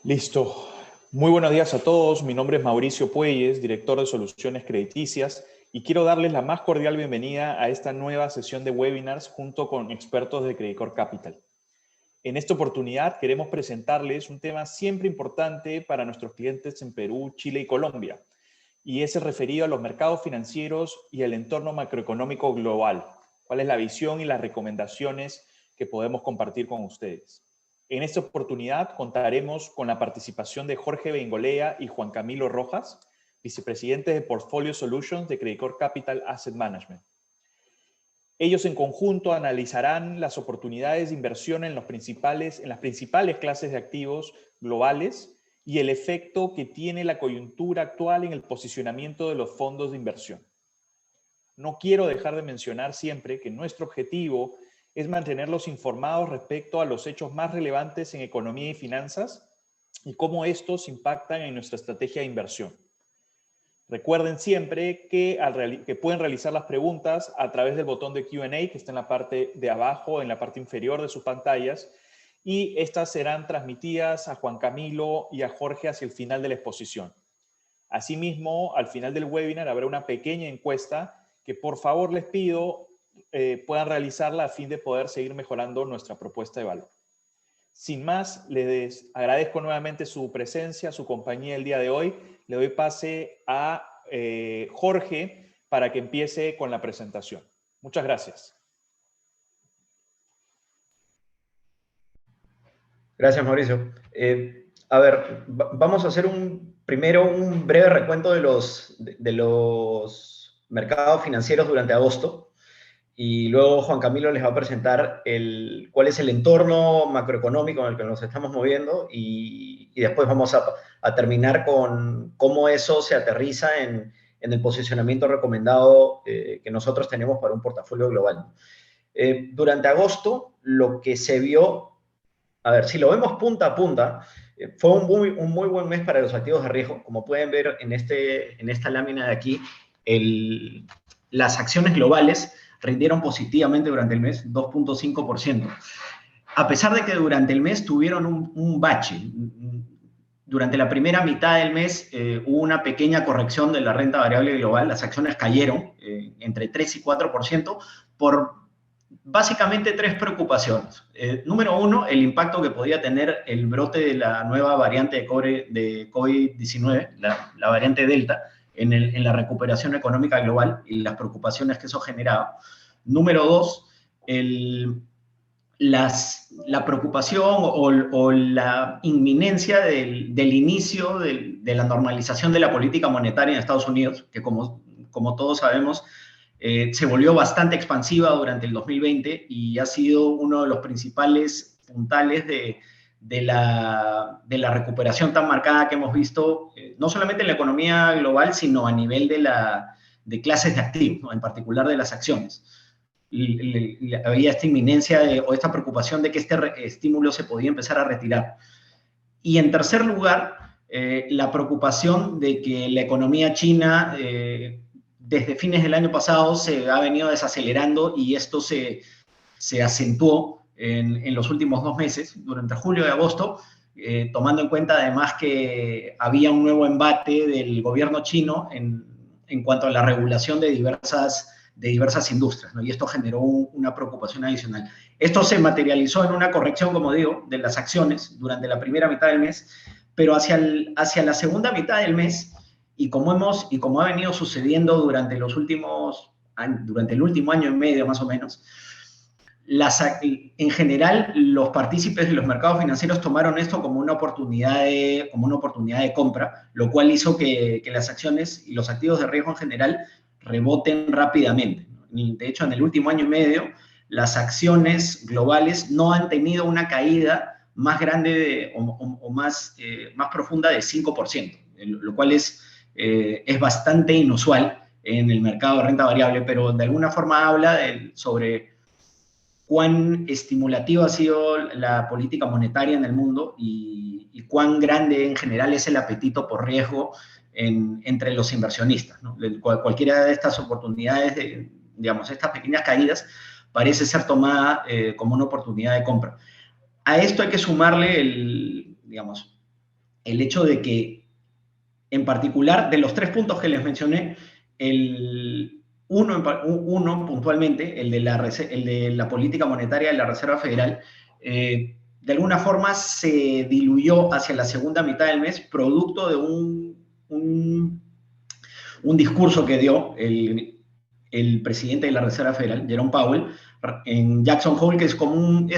Listo. Muy buenos días a todos. Mi nombre es Mauricio Puelles, director de Soluciones Crediticias, y quiero darles la más cordial bienvenida a esta nueva sesión de webinars junto con expertos de Credicorp Capital. En esta oportunidad queremos presentarles un tema siempre importante para nuestros clientes en Perú, Chile y Colombia, y es el referido a los mercados financieros y el entorno macroeconómico global. ¿Cuál es la visión y las recomendaciones que podemos compartir con ustedes? En esta oportunidad contaremos con la participación de Jorge Bengolea y Juan Camilo Rojas, vicepresidentes de Portfolio Solutions de Credicorp Capital Asset Management. Ellos en conjunto analizarán las oportunidades de inversión en las principales clases de activos globales y el efecto que tiene la coyuntura actual en el posicionamiento de los fondos de inversión. No quiero dejar de mencionar siempre que nuestro objetivo es mantenerlos informados respecto a los hechos más relevantes en economía y finanzas y cómo estos impactan en nuestra estrategia de inversión. Recuerden siempre que pueden realizar las preguntas a través del botón de Q&A que está en la parte de abajo, en la parte inferior de sus pantallas, y estas serán transmitidas a Juan Camilo y a Jorge hacia el final de la exposición. Asimismo, al final del webinar habrá una pequeña encuesta que por favor les pido puedan realizarla a fin de poder seguir mejorando nuestra propuesta de valor. Sin más, les agradezco nuevamente su presencia, su compañía el día de hoy. Le doy pase a Jorge para que empiece con la presentación. Muchas gracias. Gracias, Mauricio. Vamos a hacer primero un breve recuento de los mercados financieros durante agosto, y luego Juan Camilo les va a presentar cuál es el entorno macroeconómico en el que nos estamos moviendo, y después vamos a terminar con cómo eso se aterriza en el posicionamiento recomendado que nosotros tenemos para un portafolio global. Durante agosto, lo que se vio, si lo vemos punta a punta, fue un muy buen mes para los activos de riesgo. Como pueden ver en esta lámina de aquí, las acciones globales rindieron positivamente durante el mes, 2.5%. A pesar de que durante el mes tuvieron un bache. Durante la primera mitad del mes hubo una pequeña corrección de la renta variable global. Las acciones cayeron entre 3 y 4% por básicamente tres preocupaciones. Número uno, el impacto que podía tener el brote de la nueva variante de COVID-19, la variante Delta, en la recuperación económica global y las preocupaciones que eso generaba. Número dos, la preocupación o la inminencia del inicio de la normalización de la política monetaria en Estados Unidos, que como todos sabemos, se volvió bastante expansiva durante el 2020 y ha sido uno de los principales puntales de la recuperación tan marcada que hemos visto, no solamente en la economía global, sino a nivel de clases de activos, ¿no? En particular de las acciones. Había esta inminencia o esta preocupación de que este estímulo se podía empezar a retirar. Y en tercer lugar, la preocupación de que la economía china desde fines del año pasado se ha venido desacelerando, y esto se acentuó en los últimos 2 meses, durante julio y agosto, tomando en cuenta además que había un nuevo embate del gobierno chino en cuanto a la regulación de diversas industrias, ¿no? Y esto generó una preocupación adicional. Esto se materializó en una corrección, como digo, de las acciones durante la primera mitad del mes, pero hacia la segunda mitad del mes, y como ha venido sucediendo durante el último año y medio más o menos, en general los partícipes de los mercados financieros tomaron esto como una oportunidad de compra, lo cual hizo que las acciones y los activos de riesgo en general reboten rápidamente. De hecho, en el último año y medio, las acciones globales no han tenido una caída más grande o más profunda de 5%, lo cual es bastante inusual en el mercado de renta variable, pero de alguna forma habla sobre cuán estimulativa ha sido la política monetaria en el mundo y cuán grande en general es el apetito por riesgo entre los inversionistas, ¿no? Cualquiera de estas oportunidades, estas pequeñas caídas, parece ser tomada como una oportunidad de compra. A esto hay que sumarle el hecho de que, en particular, de los tres puntos que les mencioné, uno puntualmente, el de la política monetaria de la Reserva Federal, de alguna forma se diluyó hacia la segunda mitad del mes, producto de un discurso que dio el presidente de la Reserva Federal, Jerome Powell, en Jackson Hole, que es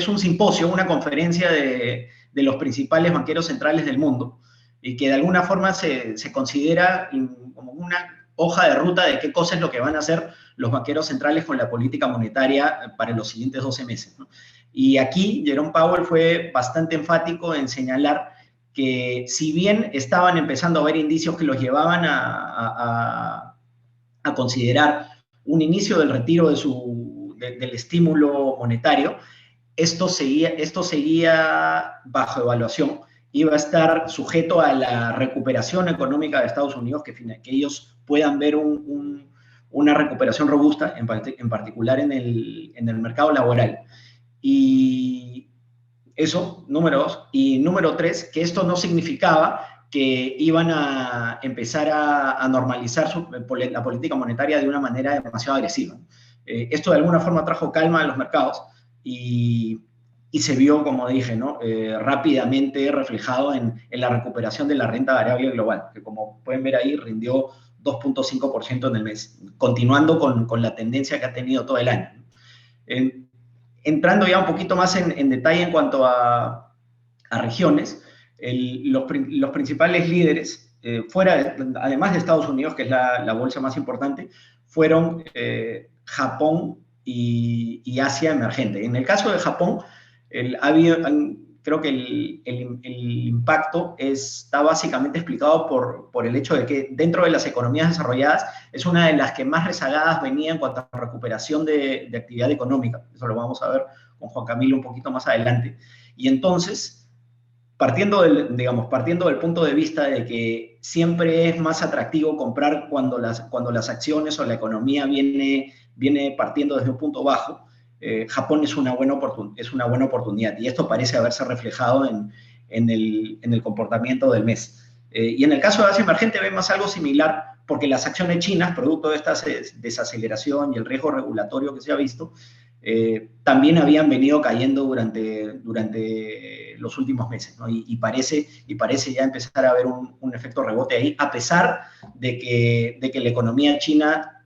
un simposio, una conferencia de los principales banqueros centrales del mundo, y que de alguna forma se considera como una hoja de ruta de qué cosa es lo que van a hacer los banqueros centrales con la política monetaria para los siguientes 12 meses, ¿no? Y aquí Jerome Powell fue bastante enfático en señalar que, si bien estaban empezando a haber indicios que los llevaban a considerar un inicio del retiro del estímulo monetario, esto seguía bajo evaluación, iba a estar sujeto a la recuperación económica de Estados Unidos, que ellos puedan ver una recuperación robusta, en particular en el mercado laboral. Y eso, número dos. Y número tres, que esto no significaba que iban a empezar a normalizar la política monetaria de una manera demasiado agresiva. Esto de alguna forma trajo calma a los mercados y se vio, como dije, ¿no? Rápidamente reflejado en la recuperación de la renta variable global, que, como pueden ver ahí, rindió 2.5% en el mes, continuando con la tendencia que ha tenido todo el año. Entrando ya un poquito más en detalle en cuanto a regiones, los principales líderes, además de Estados Unidos, que es la bolsa más importante, fueron Japón y Asia emergente. En el caso de Japón, creo que el impacto está básicamente explicado por el hecho de que, dentro de las economías desarrolladas, es una de las que más rezagadas venía en cuanto a recuperación de actividad económica. Eso lo vamos a ver con Juan Camilo un poquito más adelante. Y entonces, partiendo del punto de vista de que siempre es más atractivo comprar cuando las acciones o la economía viene partiendo desde un punto bajo, Japón es una buena oportunidad, y esto parece haberse reflejado en el comportamiento del mes. Y en el caso de Asia emergente vemos algo similar, porque las acciones chinas, producto de esta desaceleración y el riesgo regulatorio que se ha visto, también habían venido cayendo durante los últimos meses, ¿no? Y parece ya empezar a haber un efecto rebote ahí, a pesar de que la economía china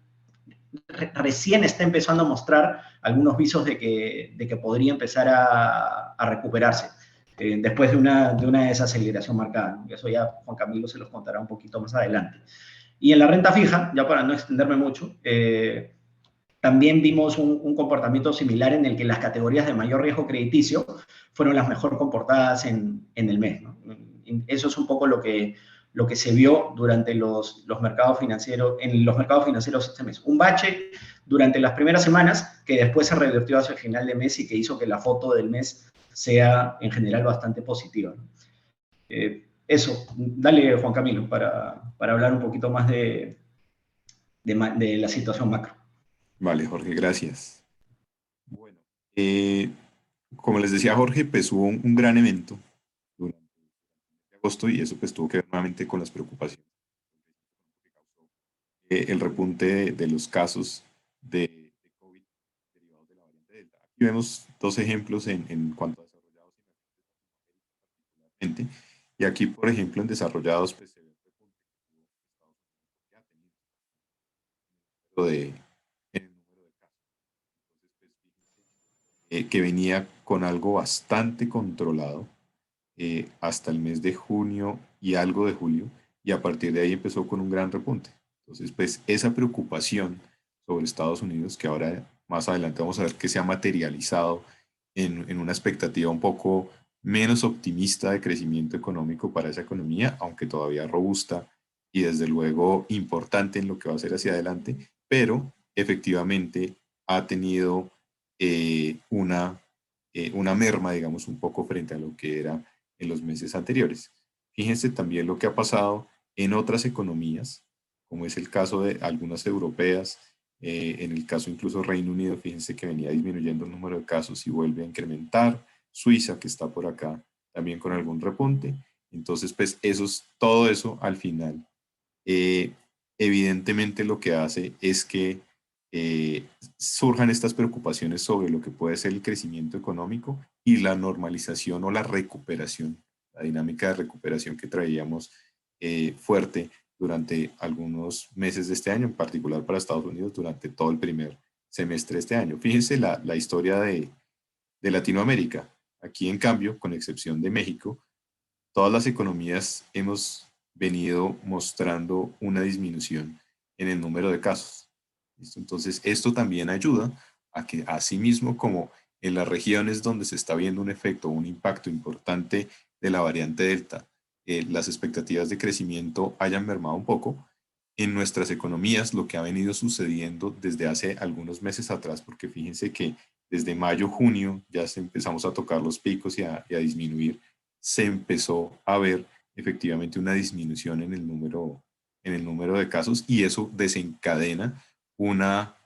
recién está empezando a mostrar algunos visos de que podría empezar a recuperarse después de una desaceleración marcada, ¿no? Eso ya Juan Camilo se los contará un poquito más adelante. Y en la renta fija, ya para no extenderme mucho, también vimos un comportamiento similar, en el que las categorías de mayor riesgo crediticio fueron las mejor comportadas en el mes, ¿no? Eso es un poco lo que se vio durante los mercados financieros, en los mercados financieros este mes. Un bache durante las primeras semanas, que después se revirtió hacia el final de mes y que hizo que la foto del mes sea en general bastante positiva, ¿no? Eso, dale, Juan Camilo, para hablar un poquito más de la situación macro. Vale, Jorge, gracias. Bueno, eh, como les decía Jorge, pues hubo un gran evento durante agosto, y eso pues tuvo que ver nuevamente con las preocupaciones que causó el repunte de los casos de COVID derivados de la variante Delta. Aquí vemos dos ejemplos en cuanto a desarrollados y particularmente. Y aquí, por ejemplo, en desarrollados, pues se ve el repunte que tuvo Estados Unidos, porque ha tenido en el número de casos. Entonces, pues fíjense que venía con algo bastante controlado hasta el mes de junio y algo de julio, y a partir de ahí empezó con un gran repunte. Entonces, pues esa preocupación sobre Estados Unidos, que ahora más adelante vamos a ver que se ha materializado en una expectativa un poco menos optimista de crecimiento económico para esa economía, aunque todavía robusta y desde luego importante en lo que va a ser hacia adelante, pero efectivamente ha tenido una merma, digamos, un poco frente a lo que era en los meses anteriores. Fíjense también lo que ha pasado en otras economías, como es el caso de algunas europeas, en el caso incluso Reino Unido, fíjense que venía disminuyendo el número de casos y vuelve a incrementar. Suiza, que está por acá, también con algún repunte. Entonces, pues todo eso al final, evidentemente lo que hace es que surjan estas preocupaciones sobre lo que puede ser el crecimiento económico y la normalización o la recuperación, la dinámica de recuperación que traíamos fuerte durante algunos meses de este año, en particular para Estados Unidos durante todo el primer semestre de este año. Fíjense la historia de Latinoamérica. Aquí, en cambio, con excepción de México, todas las economías hemos venido mostrando una disminución en el número de casos. ¿Listo? Entonces, esto también ayuda a que, asimismo, como en las regiones donde se está viendo un efecto, un impacto importante de la variante Delta, las expectativas de crecimiento hayan mermado un poco, en nuestras economías lo que ha venido sucediendo desde hace algunos meses atrás, porque fíjense que desde mayo, junio, ya empezamos a tocar los picos y a disminuir, se empezó a ver efectivamente una disminución en el número de casos y eso desencadena una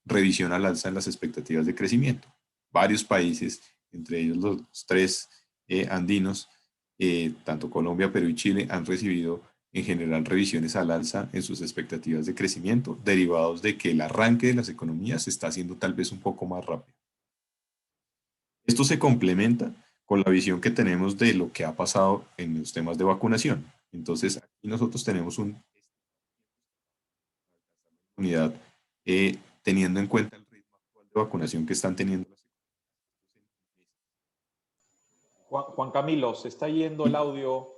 revisión al alza en las expectativas de crecimiento. Varios países, entre ellos los tres andinos, tanto Colombia, Perú y Chile, han recibido en general revisiones al alza en sus expectativas de crecimiento, derivados de que el arranque de las economías se está haciendo tal vez un poco más rápido. Esto se complementa con la visión que tenemos de lo que ha pasado en los temas de vacunación. Entonces, aquí nosotros tenemos una unidad teniendo en cuenta el ritmo actual de vacunación que están teniendo las Juan Camilo, se está yendo el audio.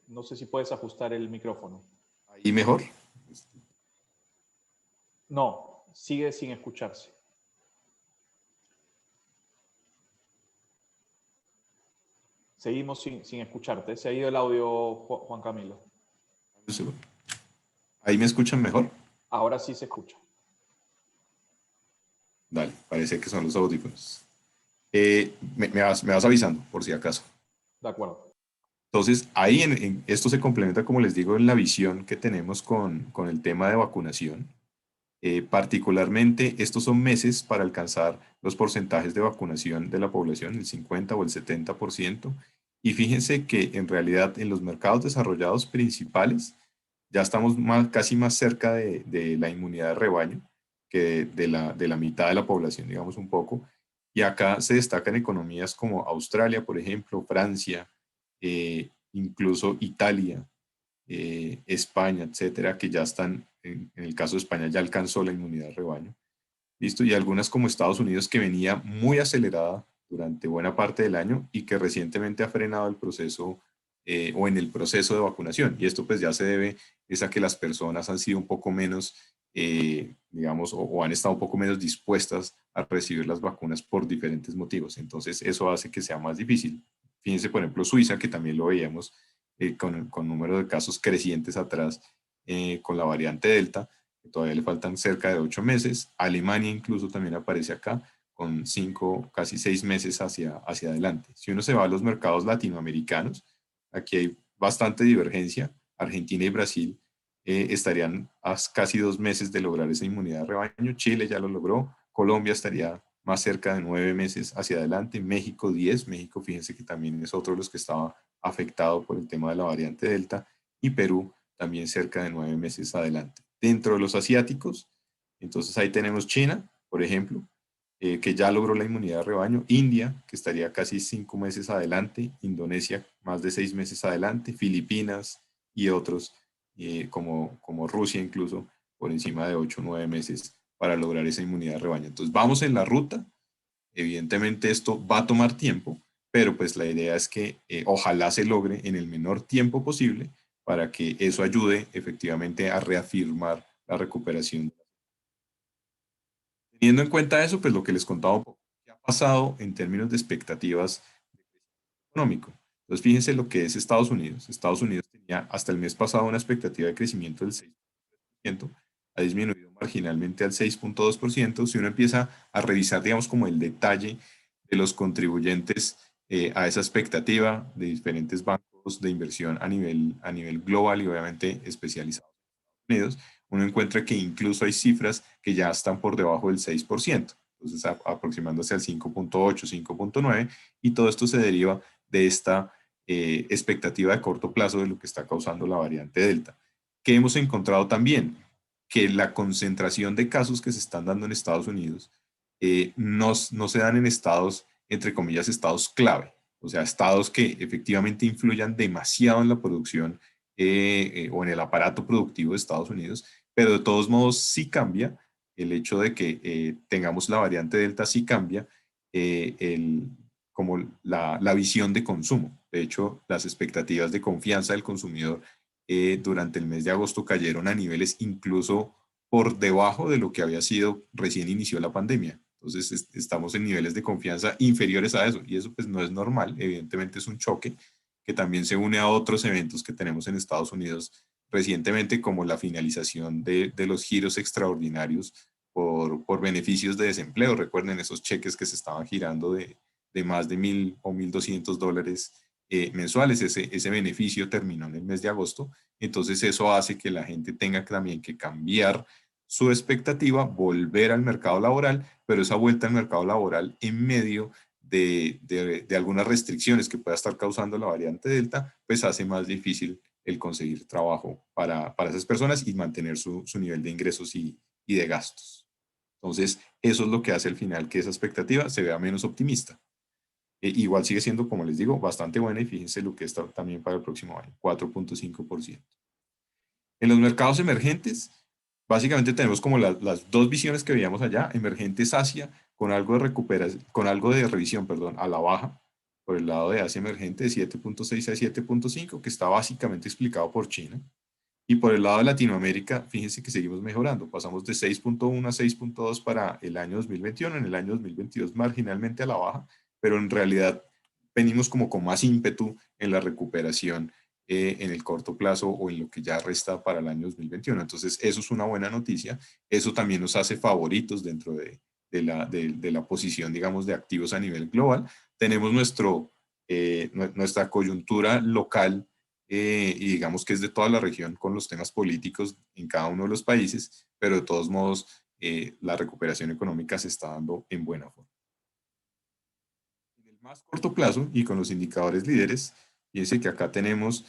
No sé si puedes ajustar el micrófono. ahí mejor. No, sigue sin escucharse. Seguimos sin escucharte. Se ha ido el audio, Juan Camilo. ¿Ahí me escuchan mejor? Ahora sí se escucha. Dale, parece que son los audífonos. Me vas avisando, por si acaso. De acuerdo. Entonces, ahí esto se complementa, como les digo, en la visión que tenemos con el tema de vacunación. Particularmente, estos son meses para alcanzar los porcentajes de vacunación de la población, el 50 o el 70%. Y fíjense que en realidad en los mercados desarrollados principales ya estamos casi más cerca de la inmunidad de rebaño que de la mitad de la población, digamos un poco. Y acá se destacan economías como Australia, por ejemplo, Francia, incluso Italia, España, etcétera, que ya están, en el caso de España, ya alcanzó la inmunidad de rebaño. ¿Listo? Y algunas como Estados Unidos, que venía muy acelerada durante buena parte del año y que recientemente ha frenado el proceso o en el proceso de vacunación. Y esto pues ya se debe es a que las personas han sido un poco menos, digamos, o han estado un poco menos dispuestas a recibir las vacunas por diferentes motivos. Entonces eso hace que sea más difícil. Fíjense, por ejemplo, Suiza, que también lo veíamos con número de casos crecientes atrás con la variante Delta, que todavía le faltan cerca de 8 meses. Alemania incluso también aparece acá con 5, casi 6 meses hacia adelante. Si uno se va a los mercados latinoamericanos, aquí hay bastante divergencia. Argentina y Brasil estarían a casi 2 meses de lograr esa inmunidad de rebaño. Chile ya lo logró. Colombia estaría más cerca de 9 meses hacia adelante. México 10. México, fíjense que también es otro de los que estaba afectado por el tema de la variante Delta. Y Perú también cerca de 9 meses adelante. Dentro de los asiáticos, entonces ahí tenemos China, por ejemplo, que ya logró la inmunidad de rebaño, India, que estaría casi 5 meses adelante, Indonesia más de 6 meses adelante, Filipinas y otros como Rusia incluso por encima de 8 o 9 meses para lograr esa inmunidad de rebaño. Entonces vamos en la ruta, evidentemente esto va a tomar tiempo, pero pues la idea es que ojalá se logre en el menor tiempo posible para que eso ayude efectivamente a reafirmar la recuperación. Teniendo en cuenta eso, pues lo que les contaba un poco, ¿qué ha pasado en términos de expectativas económico? Entonces, fíjense lo que es Estados Unidos. Estados Unidos tenía hasta el mes pasado una expectativa de crecimiento del 6%, ha disminuido marginalmente al 6.2%. Si uno empieza a revisar, digamos, como el detalle de los contribuyentes a esa expectativa de diferentes bancos de inversión a nivel global y obviamente especializados en Estados Unidos, uno encuentra que incluso hay cifras que ya están por debajo del 6%, entonces aproximándose al 5.8, 5.9, y todo esto se deriva de esta expectativa de corto plazo de lo que está causando la variante Delta. ¿Qué hemos encontrado también? Que la concentración de casos que se están dando en Estados Unidos no se dan en estados, entre comillas, estados clave, o sea, estados que efectivamente influyan demasiado en la producción o en el aparato productivo de Estados Unidos, pero de todos modos sí cambia el hecho de que tengamos la variante Delta, sí cambia como la visión de consumo. De hecho, las expectativas de confianza del consumidor durante el mes de agosto cayeron a niveles incluso por debajo de lo que había sido recién inició la pandemia. Entonces estamos en niveles de confianza inferiores a eso y eso pues no es normal, evidentemente es un choque que también se une a otros eventos que tenemos en Estados Unidos recientemente como la finalización de los giros extraordinarios por beneficios de desempleo. Recuerden esos cheques que se estaban girando de más de $1,000 o $1,200 mensuales. Ese beneficio terminó en el mes de agosto. Entonces eso hace que la gente tenga también que cambiar su expectativa, volver al mercado laboral, pero esa vuelta al mercado laboral en medio de algunas restricciones que pueda estar causando la variante Delta, pues hace más difícil el conseguir trabajo para esas personas y mantener su nivel de ingresos y de gastos. Entonces, eso es lo que hace al final que esa expectativa se vea menos optimista. Igual sigue siendo, como les digo, bastante buena y fíjense lo que está también para el próximo año, 4.5%. En los mercados emergentes, básicamente tenemos como las dos visiones que veíamos allá, emergentes Asia con algo de recuperación, con algo de revisión, perdón, a la baja, por el lado de Asia emergente de 7.6 a 7.5, que está básicamente explicado por China. Y por el lado de Latinoamérica, fíjense que seguimos mejorando. Pasamos de 6.1 a 6.2 para el año 2021, en el año 2022 marginalmente a la baja, pero en realidad venimos como con más ímpetu en la recuperación en el corto plazo o en lo que ya resta para el año 2021. Entonces, eso es una buena noticia. Eso también nos hace favoritos dentro de la posición, digamos, de activos a nivel global. Tenemos nuestra coyuntura local y digamos que es de toda la región con los temas políticos en cada uno de los países, pero de todos modos la recuperación económica se está dando en buena forma. En el más corto plazo y con los indicadores líderes, fíjense que acá tenemos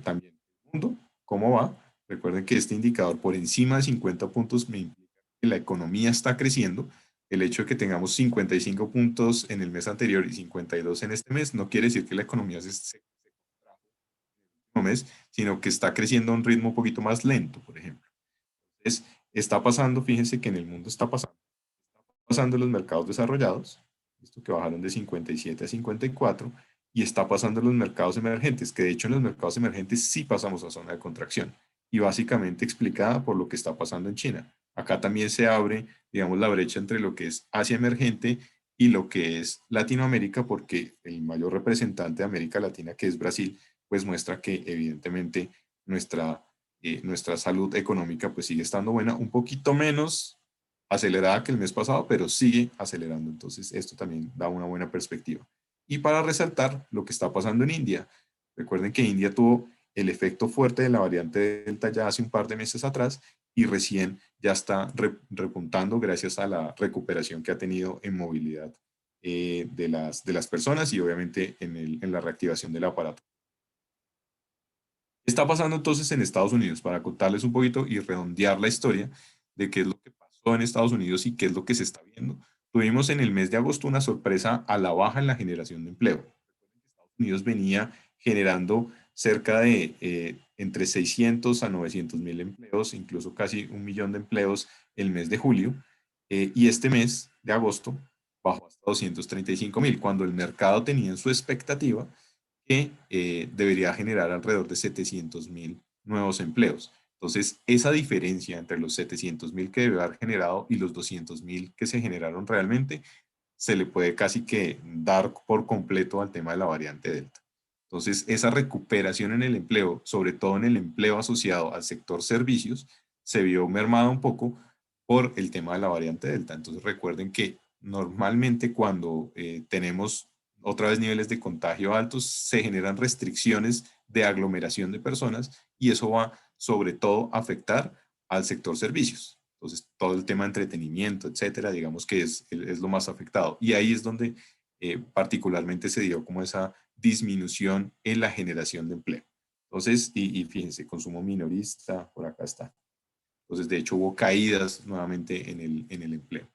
también el mundo, cómo va. Recuerden que este indicador por encima de 50 puntos me implica que la economía está creciendo. El hecho de que tengamos 55 puntos en el mes anterior y 52 en este mes no quiere decir que la economía se mes, sino que está creciendo a un ritmo un poquito más lento, por ejemplo. Entonces, está pasando, fíjense que en el mundo está pasando en los mercados desarrollados, esto que bajaron de 57 a 54, y está pasando en los mercados emergentes, que de hecho en los mercados emergentes sí pasamos a zona de contracción, y básicamente explicada por lo que está pasando en China. Acá también se abre, digamos, la brecha entre lo que es Asia emergente y lo que es Latinoamérica, porque el mayor representante de América Latina, que es Brasil, pues muestra que evidentemente nuestra salud económica pues sigue estando buena, un poquito menos acelerada que el mes pasado, pero sigue acelerando. Entonces, esto también da una buena perspectiva. Y para resaltar lo que está pasando en India, recuerden que India tuvo el efecto fuerte de la variante Delta ya hace un par de meses atrás y recién ya está repuntando gracias a la recuperación que ha tenido en movilidad de las personas y obviamente en la reactivación del aparato. ¿Qué está pasando entonces en Estados Unidos? Para contarles un poquito y redondear la historia de qué es lo que pasó en Estados Unidos y qué es lo que se está viendo. Tuvimos en el mes de agosto una sorpresa a la baja en la generación de empleo. Estados Unidos venía generando cerca de entre 600 a 900 mil empleos, incluso casi 1 millón de empleos el mes de julio, y este mes de agosto bajó hasta 235 mil, cuando el mercado tenía en su expectativa que debería generar alrededor de 700 mil nuevos empleos. Entonces, esa diferencia entre los 700 mil que debe haber generado y los 200 mil que se generaron realmente, se le puede casi que dar por completo al tema de la variante Delta. Entonces, esa recuperación en el empleo, sobre todo en el empleo asociado al sector servicios, se vio mermada un poco por el tema de la variante Delta. Entonces, recuerden que normalmente cuando tenemos otra vez niveles de contagio altos, se generan restricciones de aglomeración de personas y eso va sobre todo a afectar al sector servicios. Entonces, todo el tema de entretenimiento, etcétera, digamos que es lo más afectado. Y ahí es donde particularmente se dio como esa disminución en la generación de empleo. Entonces, y fíjense, consumo minorista, por acá está. Entonces, de hecho, hubo caídas nuevamente en el empleo.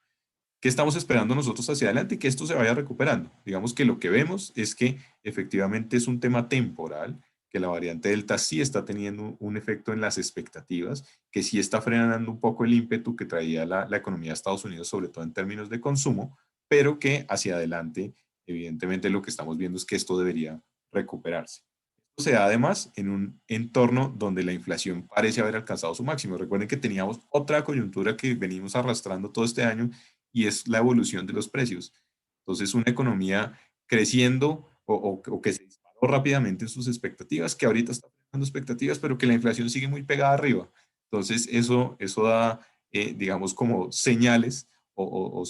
¿Qué estamos esperando nosotros hacia adelante? Que esto se vaya recuperando. Digamos que lo que vemos es que efectivamente es un tema temporal, que la variante Delta sí está teniendo un efecto en las expectativas, que sí está frenando un poco el ímpetu que traía la economía de Estados Unidos, sobre todo en términos de consumo, pero que hacia adelante, evidentemente lo que estamos viendo es que esto debería recuperarse. Esto se da además en un entorno donde la inflación parece haber alcanzado su máximo. Recuerden que teníamos otra coyuntura que venimos arrastrando todo este año y es la evolución de los precios. Entonces, una economía creciendo o que se disparó rápidamente en sus expectativas, que ahorita está dando expectativas, pero que la inflación sigue muy pegada arriba. Entonces, eso da, digamos, como señales o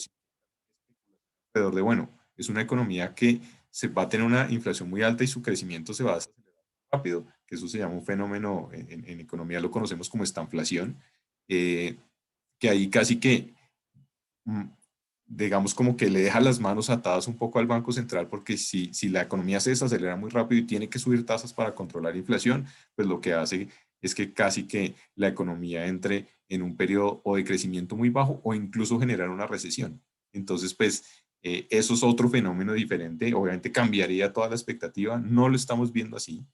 alrededor de, bueno, es una economía que se va a tener una inflación muy alta y su crecimiento se va a acelerar rápido, que eso se llama un fenómeno, en economía lo conocemos como estanflación, eh, que ahí casi que mm, digamos, como que le deja las manos atadas un poco al Banco Central, porque si la economía se desacelera muy rápido y tiene que subir tasas para controlar inflación, pues lo que hace es que casi que la economía entre en un periodo o de crecimiento muy bajo o incluso generar una recesión. Entonces, pues eso es otro fenómeno diferente. Obviamente cambiaría toda la expectativa. No lo estamos viendo así.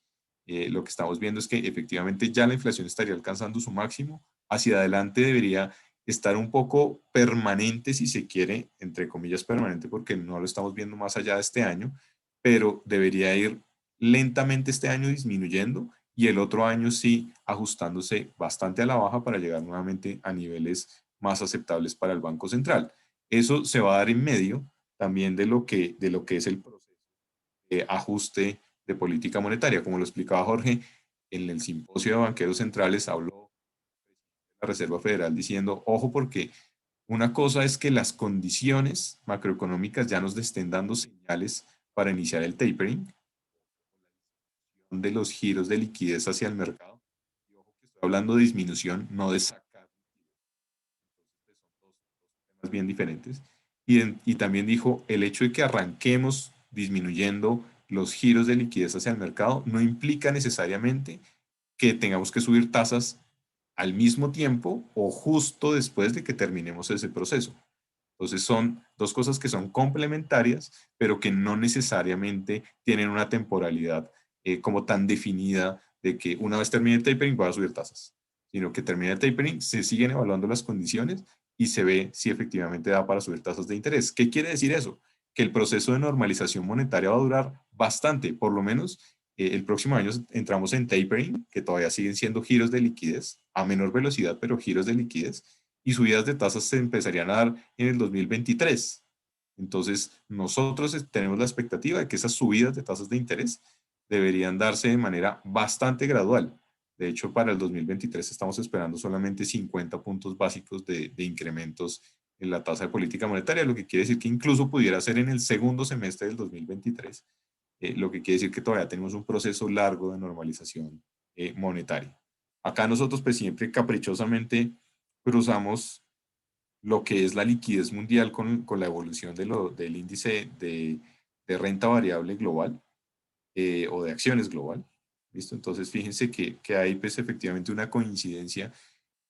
Lo que estamos viendo es que efectivamente ya la inflación estaría alcanzando su máximo. Hacia adelante debería estar un poco permanente, si se quiere, entre comillas permanente, porque no lo estamos viendo más allá de este año, pero debería ir lentamente este año disminuyendo y el otro año sí ajustándose bastante a la baja para llegar nuevamente a niveles más aceptables para el Banco Central. Eso se va a dar en medio también de lo que es el proceso de ajuste de política monetaria. Como lo explicaba Jorge, en el simposio de banqueros centrales habló la Reserva Federal diciendo, ojo porque una cosa es que las condiciones macroeconómicas ya nos estén dando señales para iniciar el tapering de los giros de liquidez hacia el mercado. Y ojo que estoy hablando de disminución, no de sacar. Entonces, son dos temas bien diferentes. Y también dijo, el hecho de que arranquemos disminuyendo los giros de liquidez hacia el mercado no implica necesariamente que tengamos que subir tasas al mismo tiempo o justo después de que terminemos ese proceso. Entonces son dos cosas que son complementarias, pero que no necesariamente tienen una temporalidad como tan definida de que una vez termine el tapering va a subir tasas, sino que termina el tapering, se siguen evaluando las condiciones y se ve si efectivamente da para subir tasas de interés. ¿Qué quiere decir eso? Que el proceso de normalización monetaria va a durar bastante, por lo menos el próximo año entramos en tapering, que todavía siguen siendo giros de liquidez a menor velocidad, pero giros de liquidez, y subidas de tasas se empezarían a dar en el 2023. Entonces, nosotros tenemos la expectativa de que esas subidas de tasas de interés deberían darse de manera bastante gradual. De hecho, para el 2023 estamos esperando solamente 50 puntos básicos de incrementos en la tasa de política monetaria, lo que quiere decir que incluso pudiera ser en el segundo semestre del 2023, lo que quiere decir que todavía tenemos un proceso largo de normalización monetaria. Acá nosotros pues siempre caprichosamente cruzamos lo que es la liquidez mundial con la evolución del índice de renta variable global o de acciones global. ¿Listo? Entonces fíjense que hay pues efectivamente una coincidencia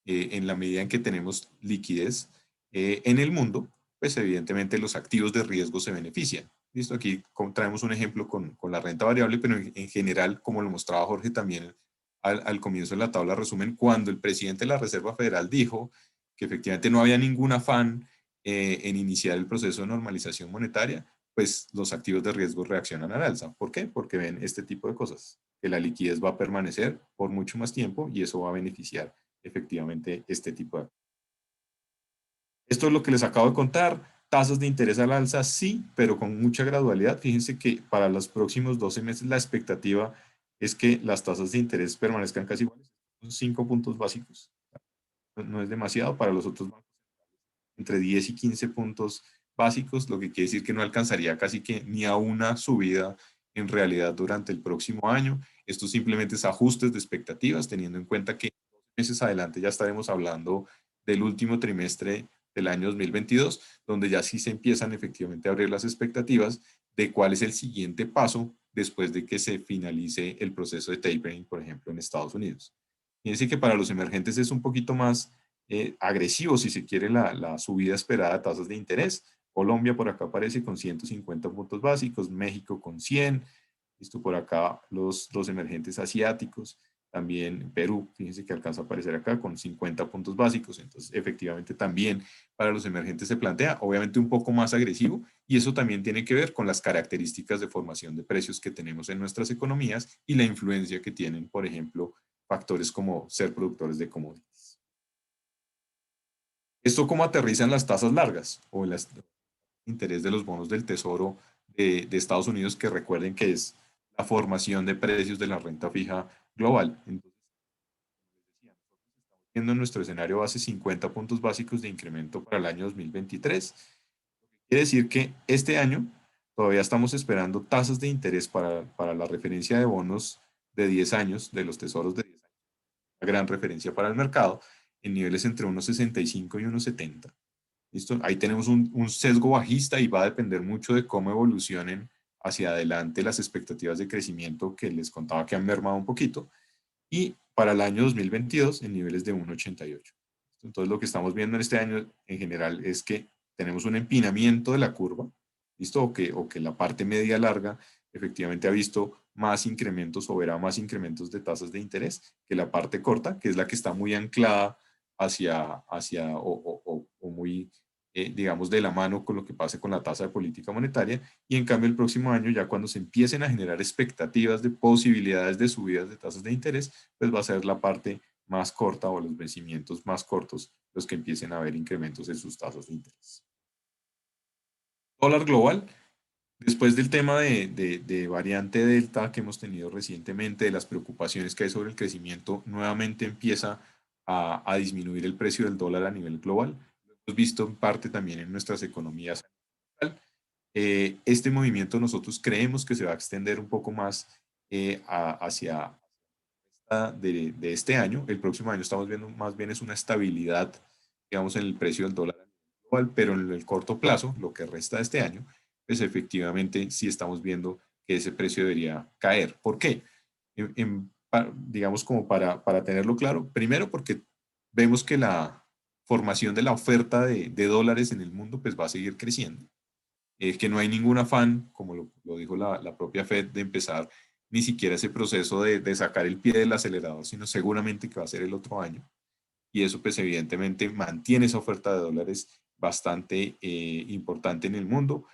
en la medida en que tenemos liquidez en el mundo, pues evidentemente los activos de riesgo se benefician. ¿Listo? Aquí traemos un ejemplo con la renta variable, pero en general, como lo mostraba Jorge también al comienzo de la tabla resumen, cuando el presidente de la Reserva Federal dijo que efectivamente no había ningún afán en iniciar el proceso de normalización monetaria, pues los activos de riesgo reaccionan al alza. ¿Por qué? Porque ven este tipo de cosas, que la liquidez va a permanecer por mucho más tiempo y eso va a beneficiar efectivamente este tipo de... Esto es lo que les acabo de contar. Tasas de interés al alza, sí, pero con mucha gradualidad. Fíjense que para los próximos 12 meses la expectativa es que las tasas de interés permanezcan casi iguales, 5 puntos básicos. No es demasiado para los otros bancos, entre 10 y 15 puntos básicos, lo que quiere decir que no alcanzaría casi que ni a una subida en realidad durante el próximo año. Esto simplemente es ajustes de expectativas, teniendo en cuenta que 2 meses adelante ya estaremos hablando del último trimestre del año 2022, donde ya sí se empiezan efectivamente a abrir las expectativas de cuál es el siguiente paso después de que se finalice el proceso de tapering, por ejemplo, en Estados Unidos. Fíjense que para los emergentes es un poquito más agresivo, si se quiere, la subida esperada de tasas de interés. Colombia por acá aparece con 150 puntos básicos, México con 100, listo por acá los emergentes asiáticos, también Perú, fíjense que alcanza a aparecer acá con 50 puntos básicos, entonces efectivamente también para los emergentes se plantea, obviamente un poco más agresivo, y eso también tiene que ver con las características de formación de precios que tenemos en nuestras economías y la influencia que tienen, por ejemplo, factores como ser productores de commodities. ¿Esto cómo aterriza en las tasas largas o en el interés de los bonos del Tesoro de Estados Unidos, que recuerden que es la formación de precios de la renta fija global? Entonces, viendo en nuestro escenario base 50 puntos básicos de incremento para el año 2023. Quiere decir que este año todavía estamos esperando tasas de interés para la referencia de bonos de 10 años, de los tesoros de 10 años, una gran referencia para el mercado, en niveles entre 1,65 y 1,70. ¿Listo? Ahí tenemos un sesgo bajista y va a depender mucho de cómo evolucionen hacia adelante las expectativas de crecimiento que les contaba que han mermado un poquito. Y para el año 2022 en niveles de 1,88. Entonces lo que estamos viendo en este año en general es que tenemos un empinamiento de la curva, ¿listo? O que la parte media larga efectivamente ha visto más incrementos o verá más incrementos de tasas de interés que la parte corta, que es la que está muy anclada hacia o muy, digamos, de la mano con lo que pase con la tasa de política monetaria. Y en cambio el próximo año, ya cuando se empiecen a generar expectativas de posibilidades de subidas de tasas de interés, pues va a ser la parte más corta o los vencimientos más cortos los que empiecen a haber incrementos en sus tasas de interés. Dólar global, después del tema de variante Delta que hemos tenido recientemente, de las preocupaciones que hay sobre el crecimiento, nuevamente empieza a disminuir el precio del dólar a nivel global. Lo hemos visto en parte también en nuestras economías. Este movimiento nosotros creemos que se va a extender un poco más hacia de este año. El próximo año estamos viendo más bien es una estabilidad, digamos, en el precio del dólar global, pero en el corto plazo, lo que resta de este año, pues efectivamente sí estamos viendo que ese precio debería caer. ¿Por qué? Digamos, como para tenerlo claro, primero porque vemos que la formación de la oferta de dólares en el mundo pues va a seguir creciendo. Que no hay ningún afán, como lo dijo la propia Fed, de empezar ni siquiera ese proceso de sacar el pie del acelerador, sino seguramente que va a ser el otro año. Y eso pues evidentemente mantiene esa oferta de dólares bastante importante en el mundo.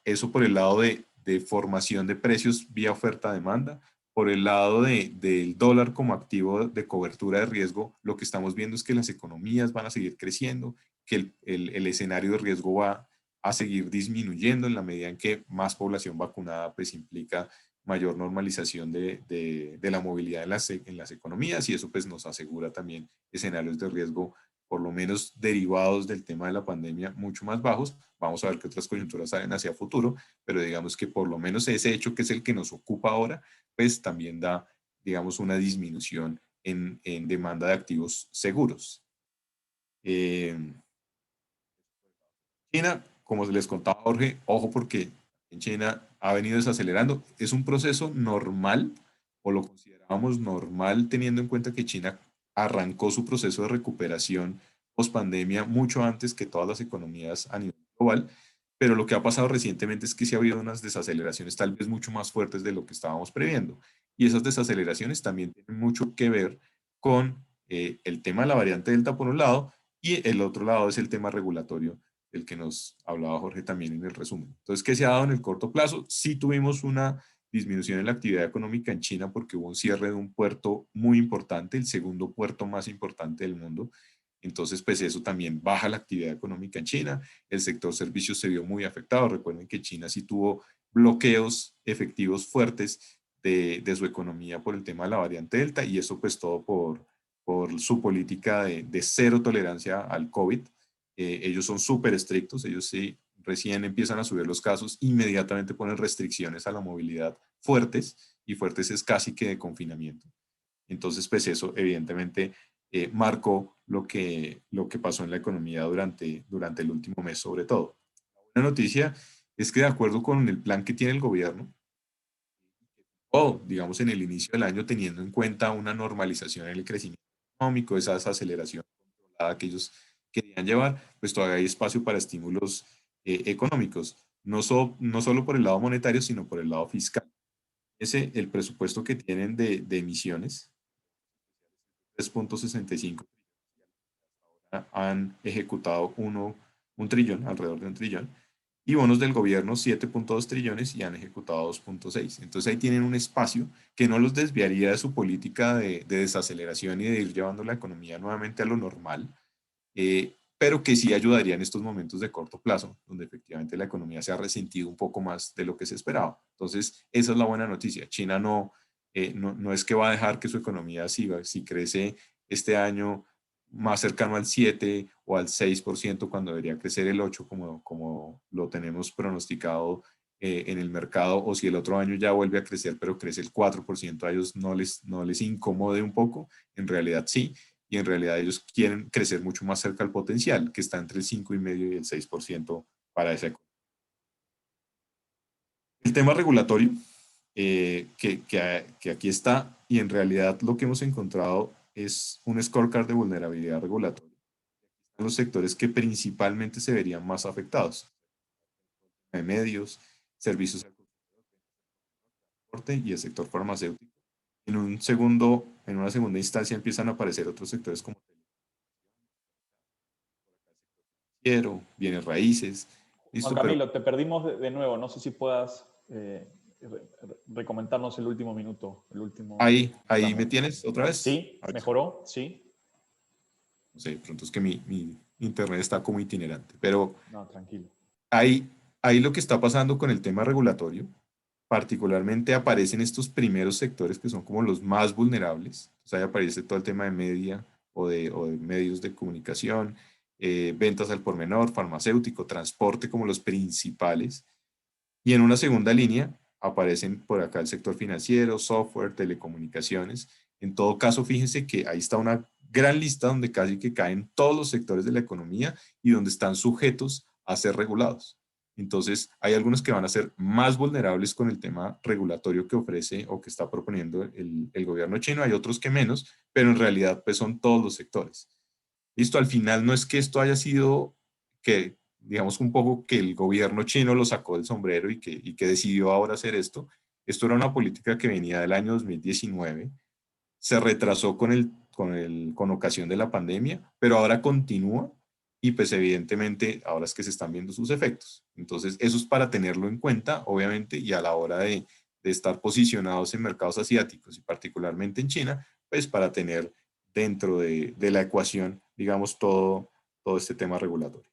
Eso por el lado de formación de precios vía oferta-demanda. Por el lado del dólar como activo de cobertura de riesgo, lo que estamos viendo es que las economías van a seguir creciendo, que el escenario de riesgo va a seguir disminuyendo en la medida en que más población vacunada pues implica mayor normalización de la movilidad en las economías, y eso pues nos asegura también escenarios de riesgo por lo menos derivados del tema de la pandemia mucho más bajos. Vamos a ver qué otras coyunturas salen hacia futuro, pero digamos que por lo menos ese hecho, que es el que nos ocupa ahora, pues también da, digamos, una disminución en demanda de activos seguros. China, como les contaba Jorge, ojo, porque en China ha venido desacelerando. Es un proceso normal, o lo considerábamos normal, teniendo en cuenta que China arrancó su proceso de recuperación post pandemia mucho antes que todas las economías a nivel global. Pero lo que ha pasado recientemente es que sí ha habido unas desaceleraciones tal vez mucho más fuertes de lo que estábamos previendo. Y esas desaceleraciones también tienen mucho que ver con el tema de la variante Delta por un lado, y el otro lado es el tema regulatorio del que nos hablaba Jorge también en el resumen. Entonces, ¿qué se ha dado en el corto plazo? Sí tuvimos una disminución en la actividad económica en China porque hubo un cierre de un puerto muy importante, el segundo puerto más importante del mundo. Entonces, pues eso también baja la actividad económica en China. El sector servicios se vio muy afectado. Recuerden que China sí tuvo bloqueos efectivos fuertes de su economía por el tema de la variante Delta, y eso pues todo por su política de cero tolerancia al COVID. Ellos son súper estrictos, ellos sí recién empiezan a subir los casos, inmediatamente ponen restricciones a la movilidad fuertes, y fuertes es casi que de confinamiento. Entonces, pues eso evidentemente marcó lo que pasó en la economía durante el último mes sobre todo. La buena noticia es que de acuerdo con el plan que tiene el gobierno, o, digamos, en el inicio del año, teniendo en cuenta una normalización en el crecimiento económico, esa aceleración controlada que ellos querían llevar, pues todavía hay espacio para estímulos económicos, no solo por el lado monetario, sino por el lado fiscal. El presupuesto que tienen de emisiones, 3.65, han ejecutado un trillón, alrededor de un trillón, y bonos del gobierno 7.2 trillones y han ejecutado 2.6. Entonces ahí tienen un espacio que no los desviaría de su política de desaceleración y de ir llevando la economía nuevamente a lo normal, pero que sí ayudaría en estos momentos de corto plazo, donde efectivamente la economía se ha resentido un poco más de lo que se esperaba. Entonces, esa es la buena noticia. China no es que va a dejar que su economía siga, si crece este año más cercano al 7 o al 6% cuando debería crecer el 8% como lo tenemos pronosticado en el mercado, o si el otro año ya vuelve a crecer, pero crece el 4%, a ellos no les incomode un poco, en realidad sí, y en realidad ellos quieren crecer mucho más cerca al potencial, que está entre el 5,5% y el 6% para esa economía. El tema regulatorio, que aquí está, y en realidad lo que hemos encontrado es un scorecard de vulnerabilidad regulatoria en los sectores que principalmente se verían más afectados, de medios, servicios al transporte y el sector farmacéutico. En una segunda instancia empiezan a aparecer otros sectores como bienes raíces. Juan Listo, pero Camilo, te perdimos de nuevo. No sé si puedas recomendarnos el último minuto, el último ahí me tramo. tienes otra vez. ¿Sí? A ver, ¿Mejoró? Sí. no sé, de pronto es que mi internet está como itinerante, pero No, tranquilo. ahí, ahí lo que está pasando con el tema regulatorio, particularmente aparecen estos primeros sectores que son como los más vulnerables. O sea, ahí aparece todo el tema de media o de medios de comunicación, ventas al por menor, farmacéutico, transporte como los principales. Y en una segunda línea aparecen por acá el sector financiero, software, telecomunicaciones. En todo caso, fíjense que ahí está una gran lista donde casi que caen todos los sectores de la economía y donde están sujetos a ser regulados. Entonces, hay algunos que van a ser más vulnerables con el tema regulatorio que ofrece o que está proponiendo el gobierno chino, hay otros que menos, pero en realidad pues son todos los sectores. Listo, al final no es que esto haya sido que, digamos, un poco que el gobierno chino lo sacó del sombrero y que decidió ahora hacer esto. Esto era una política que venía del año 2019, se retrasó con ocasión de la pandemia, pero ahora continúa y pues evidentemente ahora es que se están viendo sus efectos. Entonces, eso es para tenerlo en cuenta, obviamente, y a la hora de estar posicionados en mercados asiáticos y particularmente en China, pues para tener dentro de la ecuación, digamos, todo este tema regulatorio.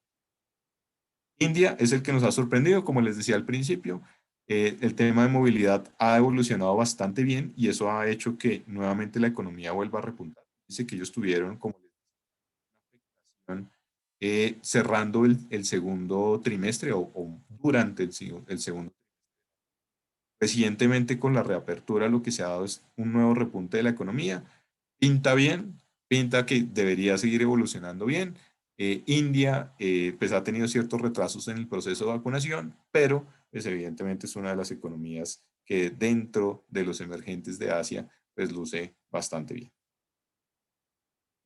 India es el que nos ha sorprendido, como les decía al principio. El tema de movilidad ha evolucionado bastante bien y eso ha hecho que nuevamente la economía vuelva a repuntar. Dice que ellos tuvieron como cerrando el segundo trimestre o durante el segundo. Recientemente con la reapertura lo que se ha dado es un nuevo repunte de la economía. Pinta bien, pinta que debería seguir evolucionando bien. India pues ha tenido ciertos retrasos en el proceso de vacunación, pero pues evidentemente es una de las economías que dentro de los emergentes de Asia pues luce bastante bien.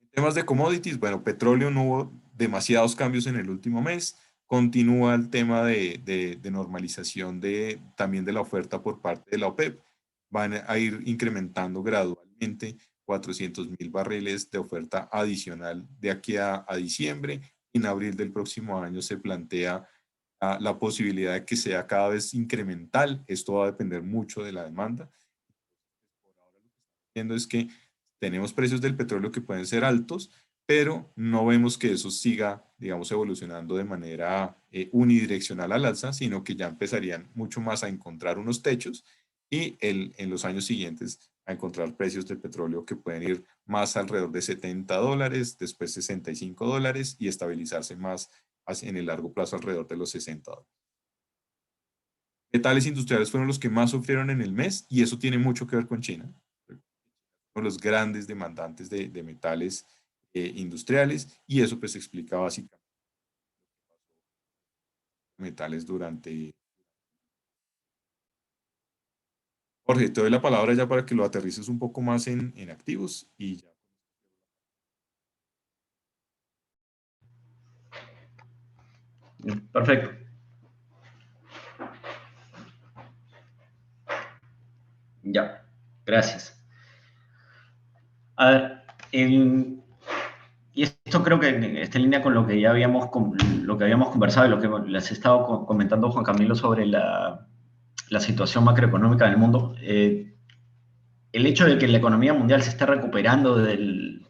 En temas de commodities, bueno, petróleo no hubo demasiados cambios en el último mes. Continúa el tema de normalización también de la oferta por parte de la OPEP. Van a ir incrementando gradualmente 400,000 barriles de oferta adicional de aquí a diciembre. En abril del próximo año se plantea la posibilidad de que sea cada vez incremental. Esto va a depender mucho de la demanda. Por ahora lo que estamos viendo es que tenemos precios del petróleo que pueden ser altos, pero no vemos que eso siga, digamos, evolucionando de manera unidireccional al alza, sino que ya empezarían mucho más a encontrar unos techos y en los años siguientes a encontrar precios del petróleo que pueden ir más alrededor de $70, después $65 y estabilizarse más en el largo plazo alrededor de los $60. Metales industriales fueron los que más sufrieron en el mes y eso tiene mucho que ver con China, con los grandes demandantes de metales industriales y eso pues explica básicamente metales durante Jorge, te doy la palabra ya para que lo aterrices un poco más en activos y ya. Perfecto. Ya, gracias. A ver, y esto creo que está en línea con lo que ya habíamos conversado y lo que les he estado comentando Juan Camilo sobre la situación macroeconómica del mundo. El hecho de que la economía mundial se esté recuperando de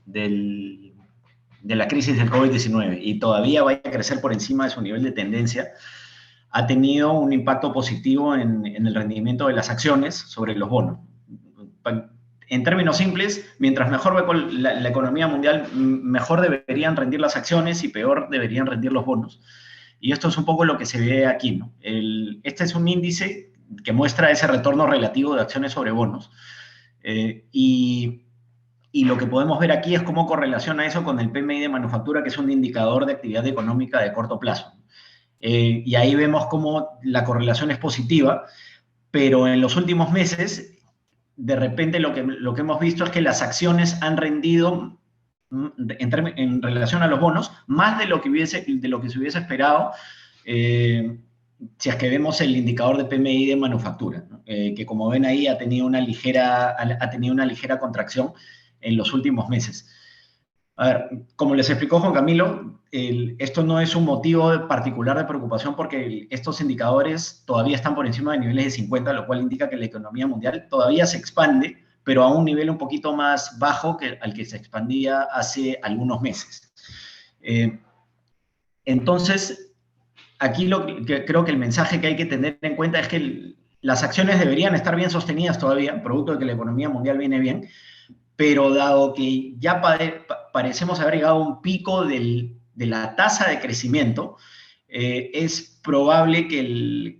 la crisis del COVID-19 y todavía vaya a crecer por encima de su nivel de tendencia, ha tenido un impacto positivo en el rendimiento de las acciones sobre los bonos. En términos simples, mientras mejor va la economía mundial, mejor deberían rendir las acciones y peor deberían rendir los bonos. Y esto es un poco lo que se ve aquí, ¿no? Este es un índice que muestra ese retorno relativo de acciones sobre bonos. Y lo que podemos ver aquí es cómo correlaciona eso con el PMI de manufactura, que es un indicador de actividad económica de corto plazo. Y ahí vemos cómo la correlación es positiva, pero en los últimos meses, de repente lo que hemos visto es que las acciones han rendido en relación a los bonos más de lo que se hubiese esperado, si es que vemos el indicador de PMI de manufactura, ¿no? Que como ven ahí ha tenido una ligera contracción en los últimos meses. A ver, como les explicó Juan Camilo, esto no es un motivo particular de preocupación porque estos indicadores todavía están por encima de niveles de 50, lo cual indica que la economía mundial todavía se expande, pero a un nivel un poquito más bajo que al que se expandía hace algunos meses. Entonces, aquí creo que el mensaje que hay que tener en cuenta es que las acciones deberían estar bien sostenidas todavía, producto de que la economía mundial viene bien, pero dado que ya parecemos haber llegado a un pico de la tasa de crecimiento, es probable que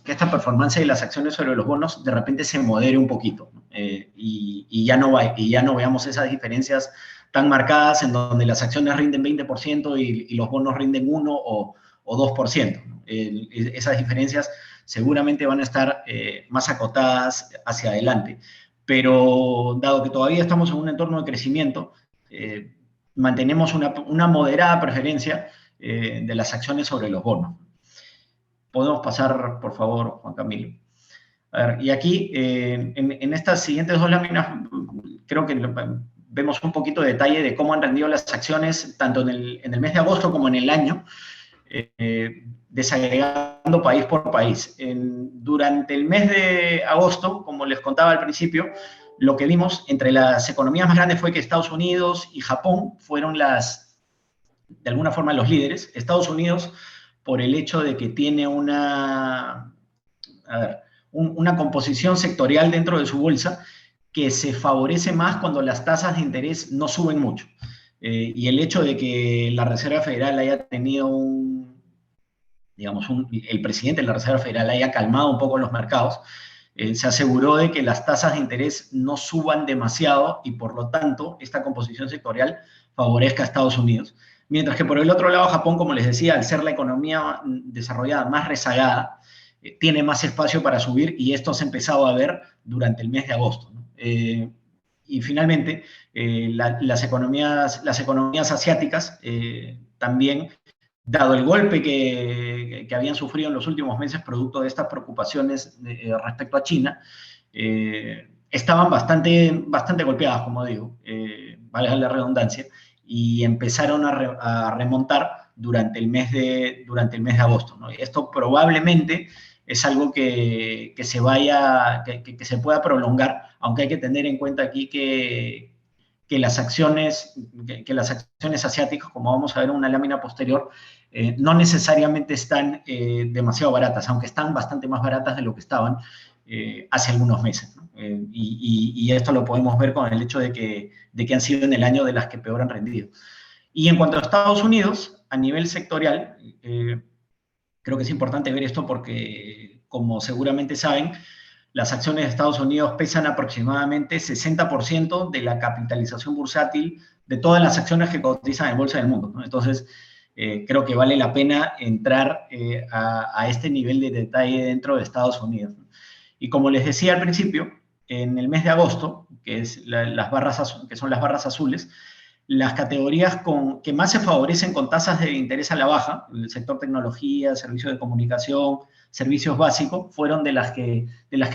esta performance de las acciones sobre los bonos de repente se modere un poquito, ¿no? Y ya no veamos esas diferencias tan marcadas en donde las acciones rinden 20% y los bonos rinden 1 o 2%, ¿no? Esas diferencias seguramente van a estar más acotadas hacia adelante. Pero dado que todavía estamos en un entorno de crecimiento, mantenemos una moderada preferencia de las acciones sobre los bonos. Podemos pasar, por favor, Juan Camilo. A ver, y aquí, en estas siguientes dos láminas, creo que vemos un poquito de detalle de cómo han rendido las acciones, tanto en el mes de agosto como en el año, desagregando país por país. Durante el mes de agosto, como les contaba al principio, lo que vimos entre las economías más grandes fue que Estados Unidos y Japón fueron de alguna forma los líderes. Estados Unidos, por el hecho de que tiene una composición sectorial dentro de su bolsa que se favorece más cuando las tasas de interés no suben mucho. Y el hecho de que la Reserva Federal haya tenido el presidente de la Reserva Federal haya calmado un poco los mercados, se aseguró de que las tasas de interés no suban demasiado y por lo tanto esta composición sectorial favorezca a Estados Unidos. Mientras que por el otro lado Japón, como les decía, al ser la economía desarrollada más rezagada, tiene más espacio para subir y esto se ha empezado a ver durante el mes de agosto, ¿no? Y finalmente, las economías asiáticas también, dado el golpe que habían sufrido en los últimos meses producto de estas preocupaciones respecto a China, estaban bastante golpeadas, como digo, valga la redundancia, y empezaron a remontar durante el mes de agosto, ¿no? Esto probablemente es algo que se pueda prolongar, aunque hay que tener en cuenta aquí que las acciones asiáticas, como vamos a ver en una lámina posterior, no necesariamente están demasiado baratas, aunque están bastante más baratas de lo que estaban hace algunos meses, ¿no? Y esto lo podemos ver con el hecho de que han sido en el año de las que peor han rendido. Y en cuanto a Estados Unidos, a nivel sectorial, creo que es importante ver esto porque, como seguramente saben, las acciones de Estados Unidos pesan aproximadamente 60% de la capitalización bursátil de todas las acciones que cotizan en bolsa del mundo, ¿no? Entonces, creo que vale la pena entrar a este nivel de detalle dentro de Estados Unidos, ¿no? Y como les decía al principio, en el mes de agosto, que son las barras azules, las categorías que más se favorecen con tasas de interés a la baja, el sector tecnología, servicios de comunicación, servicios básicos, fueron de las que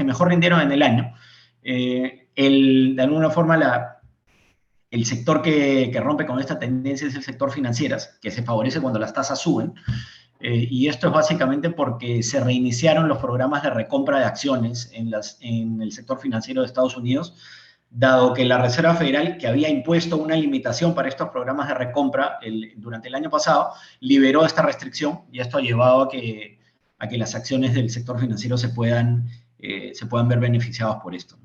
mejor rindieron en el año. De alguna forma, el sector que rompe con esta tendencia es el sector financieras, que se favorece cuando las tasas suben. Y esto es básicamente porque se reiniciaron los programas de recompra de acciones en el sector financiero de Estados Unidos, dado que la Reserva Federal, que había impuesto una limitación para estos programas de recompra durante el año pasado, liberó esta restricción y esto ha llevado a que las acciones del sector financiero se puedan ver beneficiadas por esto.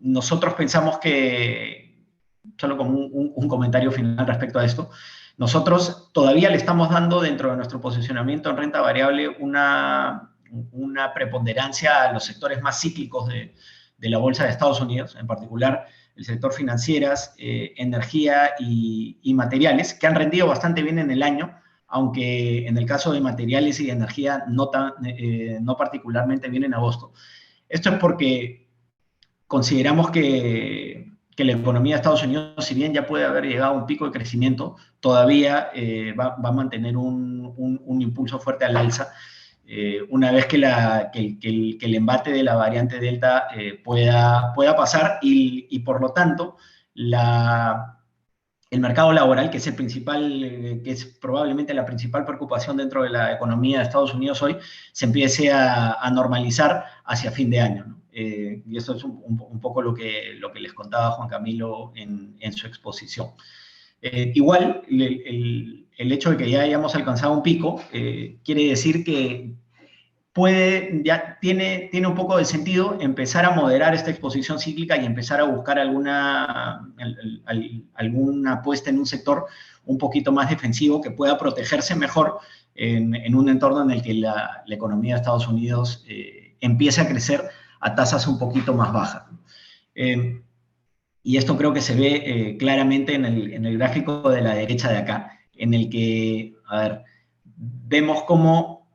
Nosotros pensamos que, solo como un comentario final respecto a esto, nosotros todavía le estamos dando dentro de nuestro posicionamiento en renta variable una preponderancia a los sectores más cíclicos de la bolsa de Estados Unidos, en particular el sector financieras, energía y materiales, que han rendido bastante bien en el año, aunque en el caso de materiales y de energía no particularmente bien en agosto. Esto es porque consideramos que la economía de Estados Unidos, si bien ya puede haber llegado a un pico de crecimiento, todavía va a mantener un impulso fuerte al alza, una vez que el embate de la variante Delta pueda pasar y por lo tanto el mercado laboral, que es probablemente la principal preocupación dentro de la economía de Estados Unidos hoy, se empiece a normalizar hacia fin de año, ¿no? Y eso es un poco lo que les contaba Juan Camilo en su exposición. Igual, el hecho de que ya hayamos alcanzado un pico quiere decir que tiene un poco de sentido empezar a moderar esta exposición cíclica y empezar a buscar alguna apuesta en un sector un poquito más defensivo que pueda protegerse mejor en un entorno en el que la economía de Estados Unidos empiece a crecer a tasas un poquito más bajas. Y esto creo que se ve claramente en el gráfico de la derecha de acá, en el que, a ver, vemos cómo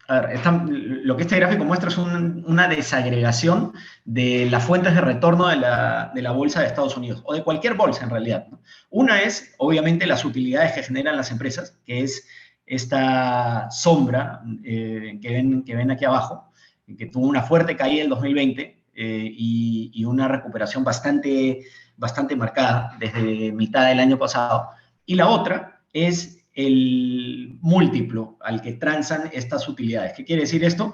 lo que este gráfico muestra es una desagregación de las fuentes de retorno de la bolsa de Estados Unidos, o de cualquier bolsa en realidad, ¿no? Una es, obviamente, las utilidades que generan las empresas, que es esta sombra que ven aquí abajo, que tuvo una fuerte caída en 2020 y una recuperación bastante marcada desde mitad del año pasado. Y la otra es el múltiplo al que transan estas utilidades. ¿Qué quiere decir esto?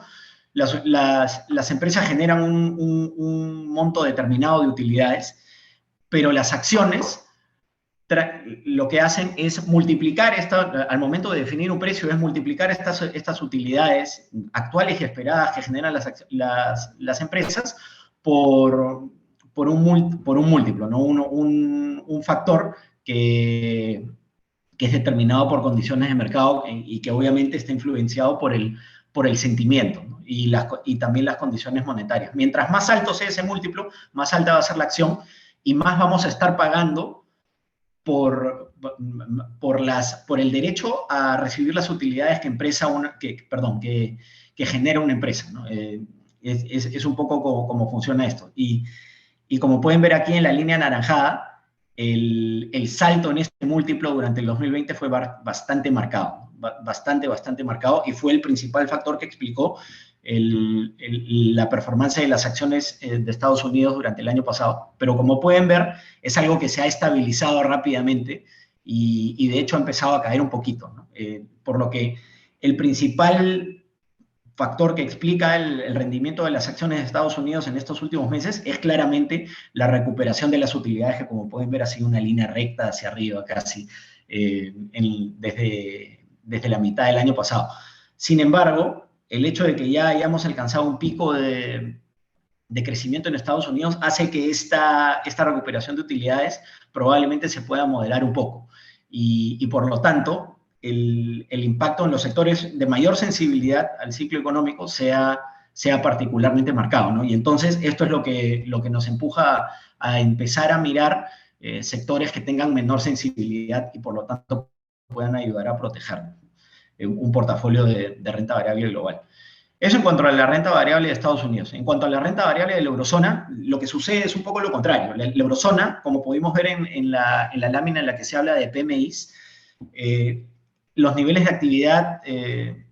Las empresas generan un monto determinado de utilidades, pero las acciones lo que hacen es multiplicar, al momento de definir un precio, es multiplicar estas utilidades actuales y esperadas que generan las empresas por un múltiplo, ¿no? Un factor que es determinado por condiciones de mercado y que obviamente está influenciado por el sentimiento, ¿no? y también las condiciones monetarias. Mientras más alto sea ese múltiplo, más alta va a ser la acción y más vamos a estar pagando por el derecho a recibir las utilidades que genera una empresa, ¿no? Es un poco como funciona esto. Y como pueden ver aquí en la línea anaranjada, el salto en este múltiplo durante el 2020 fue bastante marcado, bastante marcado, y fue el principal factor que explicó la performance de las acciones de Estados Unidos durante el año pasado. Pero como pueden ver, es algo que se ha estabilizado rápidamente y de hecho ha empezado a caer un poquito, ¿no? Por lo que el principal factor que explica el rendimiento de las acciones de Estados Unidos en estos últimos meses es claramente la recuperación de las utilidades, que como pueden ver ha sido una línea recta hacia arriba casi desde la mitad del año pasado. Sin embargo, el hecho de que ya hayamos alcanzado un pico de crecimiento en Estados Unidos hace que esta recuperación de utilidades probablemente se pueda moderar un poco y por lo tanto el impacto en los sectores de mayor sensibilidad al ciclo económico sea particularmente marcado, ¿no? Y entonces esto es lo que nos empuja a empezar a mirar sectores que tengan menor sensibilidad y por lo tanto puedan ayudar a proteger un portafolio de renta variable global. Eso en cuanto a la renta variable de Estados Unidos. En cuanto a la renta variable de la eurozona, lo que sucede es un poco lo contrario. La eurozona, como pudimos ver en la lámina en la que se habla de PMIs, los niveles de actividad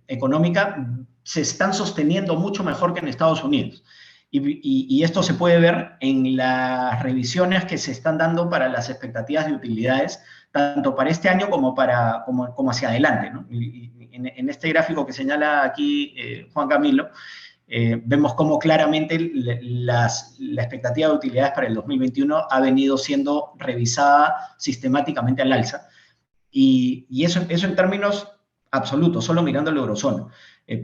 económica se están sosteniendo mucho mejor que en Estados Unidos. Y esto se puede ver en las revisiones que se están dando para las expectativas de utilidades, tanto para este año como hacia adelante, ¿no? En este gráfico que señala aquí Juan Camilo, vemos cómo claramente la expectativa de utilidades para el 2021 ha venido siendo revisada sistemáticamente al alza. Y eso en términos absolutos, solo mirando la eurozona.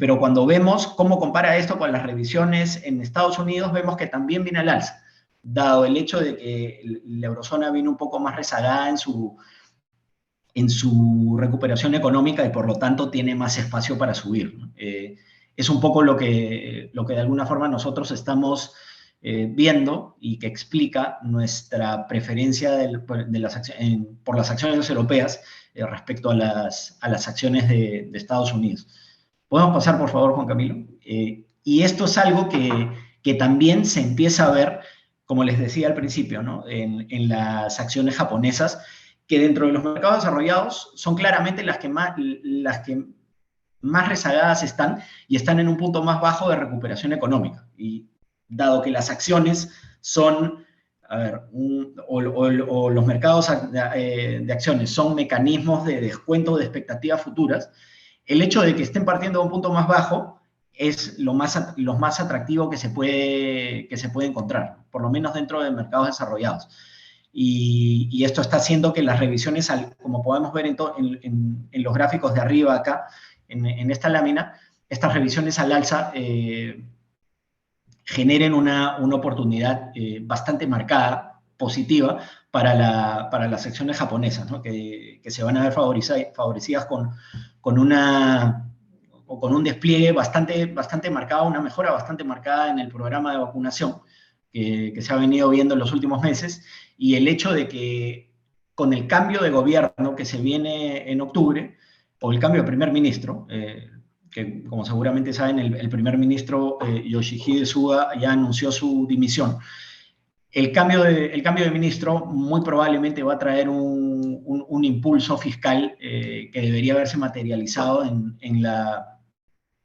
Pero cuando vemos cómo compara esto con las revisiones en Estados Unidos, vemos que también viene al alza, dado el hecho de que la eurozona vino un poco más rezagada en su recuperación económica y por lo tanto tiene más espacio para subir, ¿no? Es un poco lo que de alguna forma nosotros estamos viendo y que explica nuestra preferencia por las acciones europeas respecto a las acciones de Estados Unidos. ¿Podemos pasar, por favor, Juan Camilo? Y esto es algo que también se empieza a ver, como les decía al principio, ¿no? En las acciones japonesas, que dentro de los mercados desarrollados son claramente las que más rezagadas están y están en un punto más bajo de recuperación económica. Y dado que las acciones son, o los mercados de acciones son mecanismos de descuento de expectativas futuras, el hecho de que estén partiendo de un punto más bajo es lo más atractivo que se puede encontrar, por lo menos dentro de mercados desarrollados. Y esto está haciendo que las revisiones, como podemos ver en los gráficos de arriba acá, en esta lámina, estas revisiones al alza generen una oportunidad bastante marcada, positiva, para las acciones japonesas, ¿no? que se van a ver favorecidas con un despliegue bastante marcado, una mejora bastante marcada en el programa de vacunación que se ha venido viendo en los últimos meses, y el hecho de que con el cambio de gobierno que se viene en octubre, o el cambio de primer ministro, que como seguramente saben, el primer ministro Yoshihide Suga ya anunció su dimisión. El cambio de ministro muy probablemente va a traer un impulso fiscal que debería haberse materializado en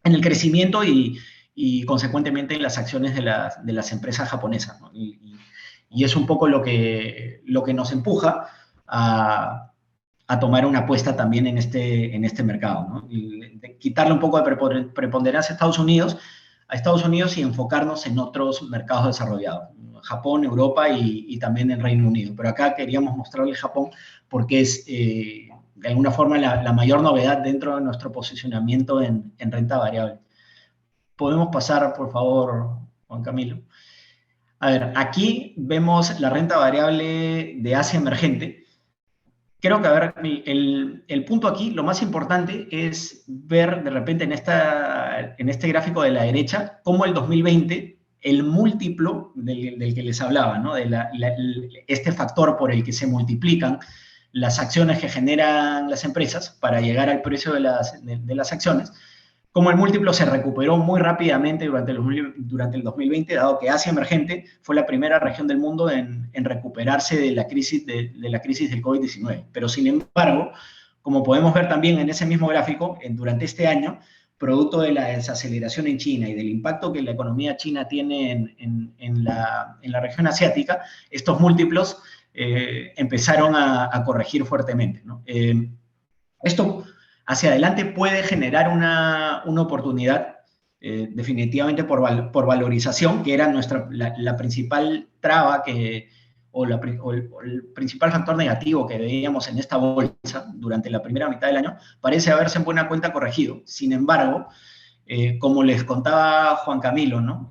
el crecimiento y consecuentemente en las acciones de las empresas japonesas, ¿no? Y es un poco lo que nos empuja a tomar una apuesta también en este mercado, ¿no? Y quitarle un poco de preponderancia a Estados Unidos y enfocarnos en otros mercados desarrollados, Japón, Europa y también el Reino Unido. Pero acá queríamos mostrarle Japón porque es, de alguna forma, la mayor novedad dentro de nuestro posicionamiento en renta variable. ¿Podemos pasar, por favor, Juan Camilo? A ver, aquí vemos la renta variable de Asia emergente. Creo que, a ver, el punto aquí, lo más importante es ver de repente en este gráfico de la derecha, cómo el 2020, el múltiplo del que les hablaba, ¿no? Este factor por el que se multiplican las acciones que generan las empresas para llegar al precio de las acciones, como el múltiplo se recuperó muy rápidamente durante el 2020, dado que Asia emergente fue la primera región del mundo en recuperarse de la crisis del COVID-19. Pero, sin embargo, como podemos ver también en ese mismo gráfico, durante este año, producto de la desaceleración en China y del impacto que la economía china tiene en la región asiática, estos múltiplos empezaron a corregir fuertemente, ¿no? Esto hacia adelante puede generar una oportunidad, definitivamente por valorización, que era la principal traba o el principal factor negativo que veíamos en esta bolsa durante la primera mitad del año, parece haberse en buena cuenta corregido. Sin embargo, como les contaba Juan Camilo, ¿no?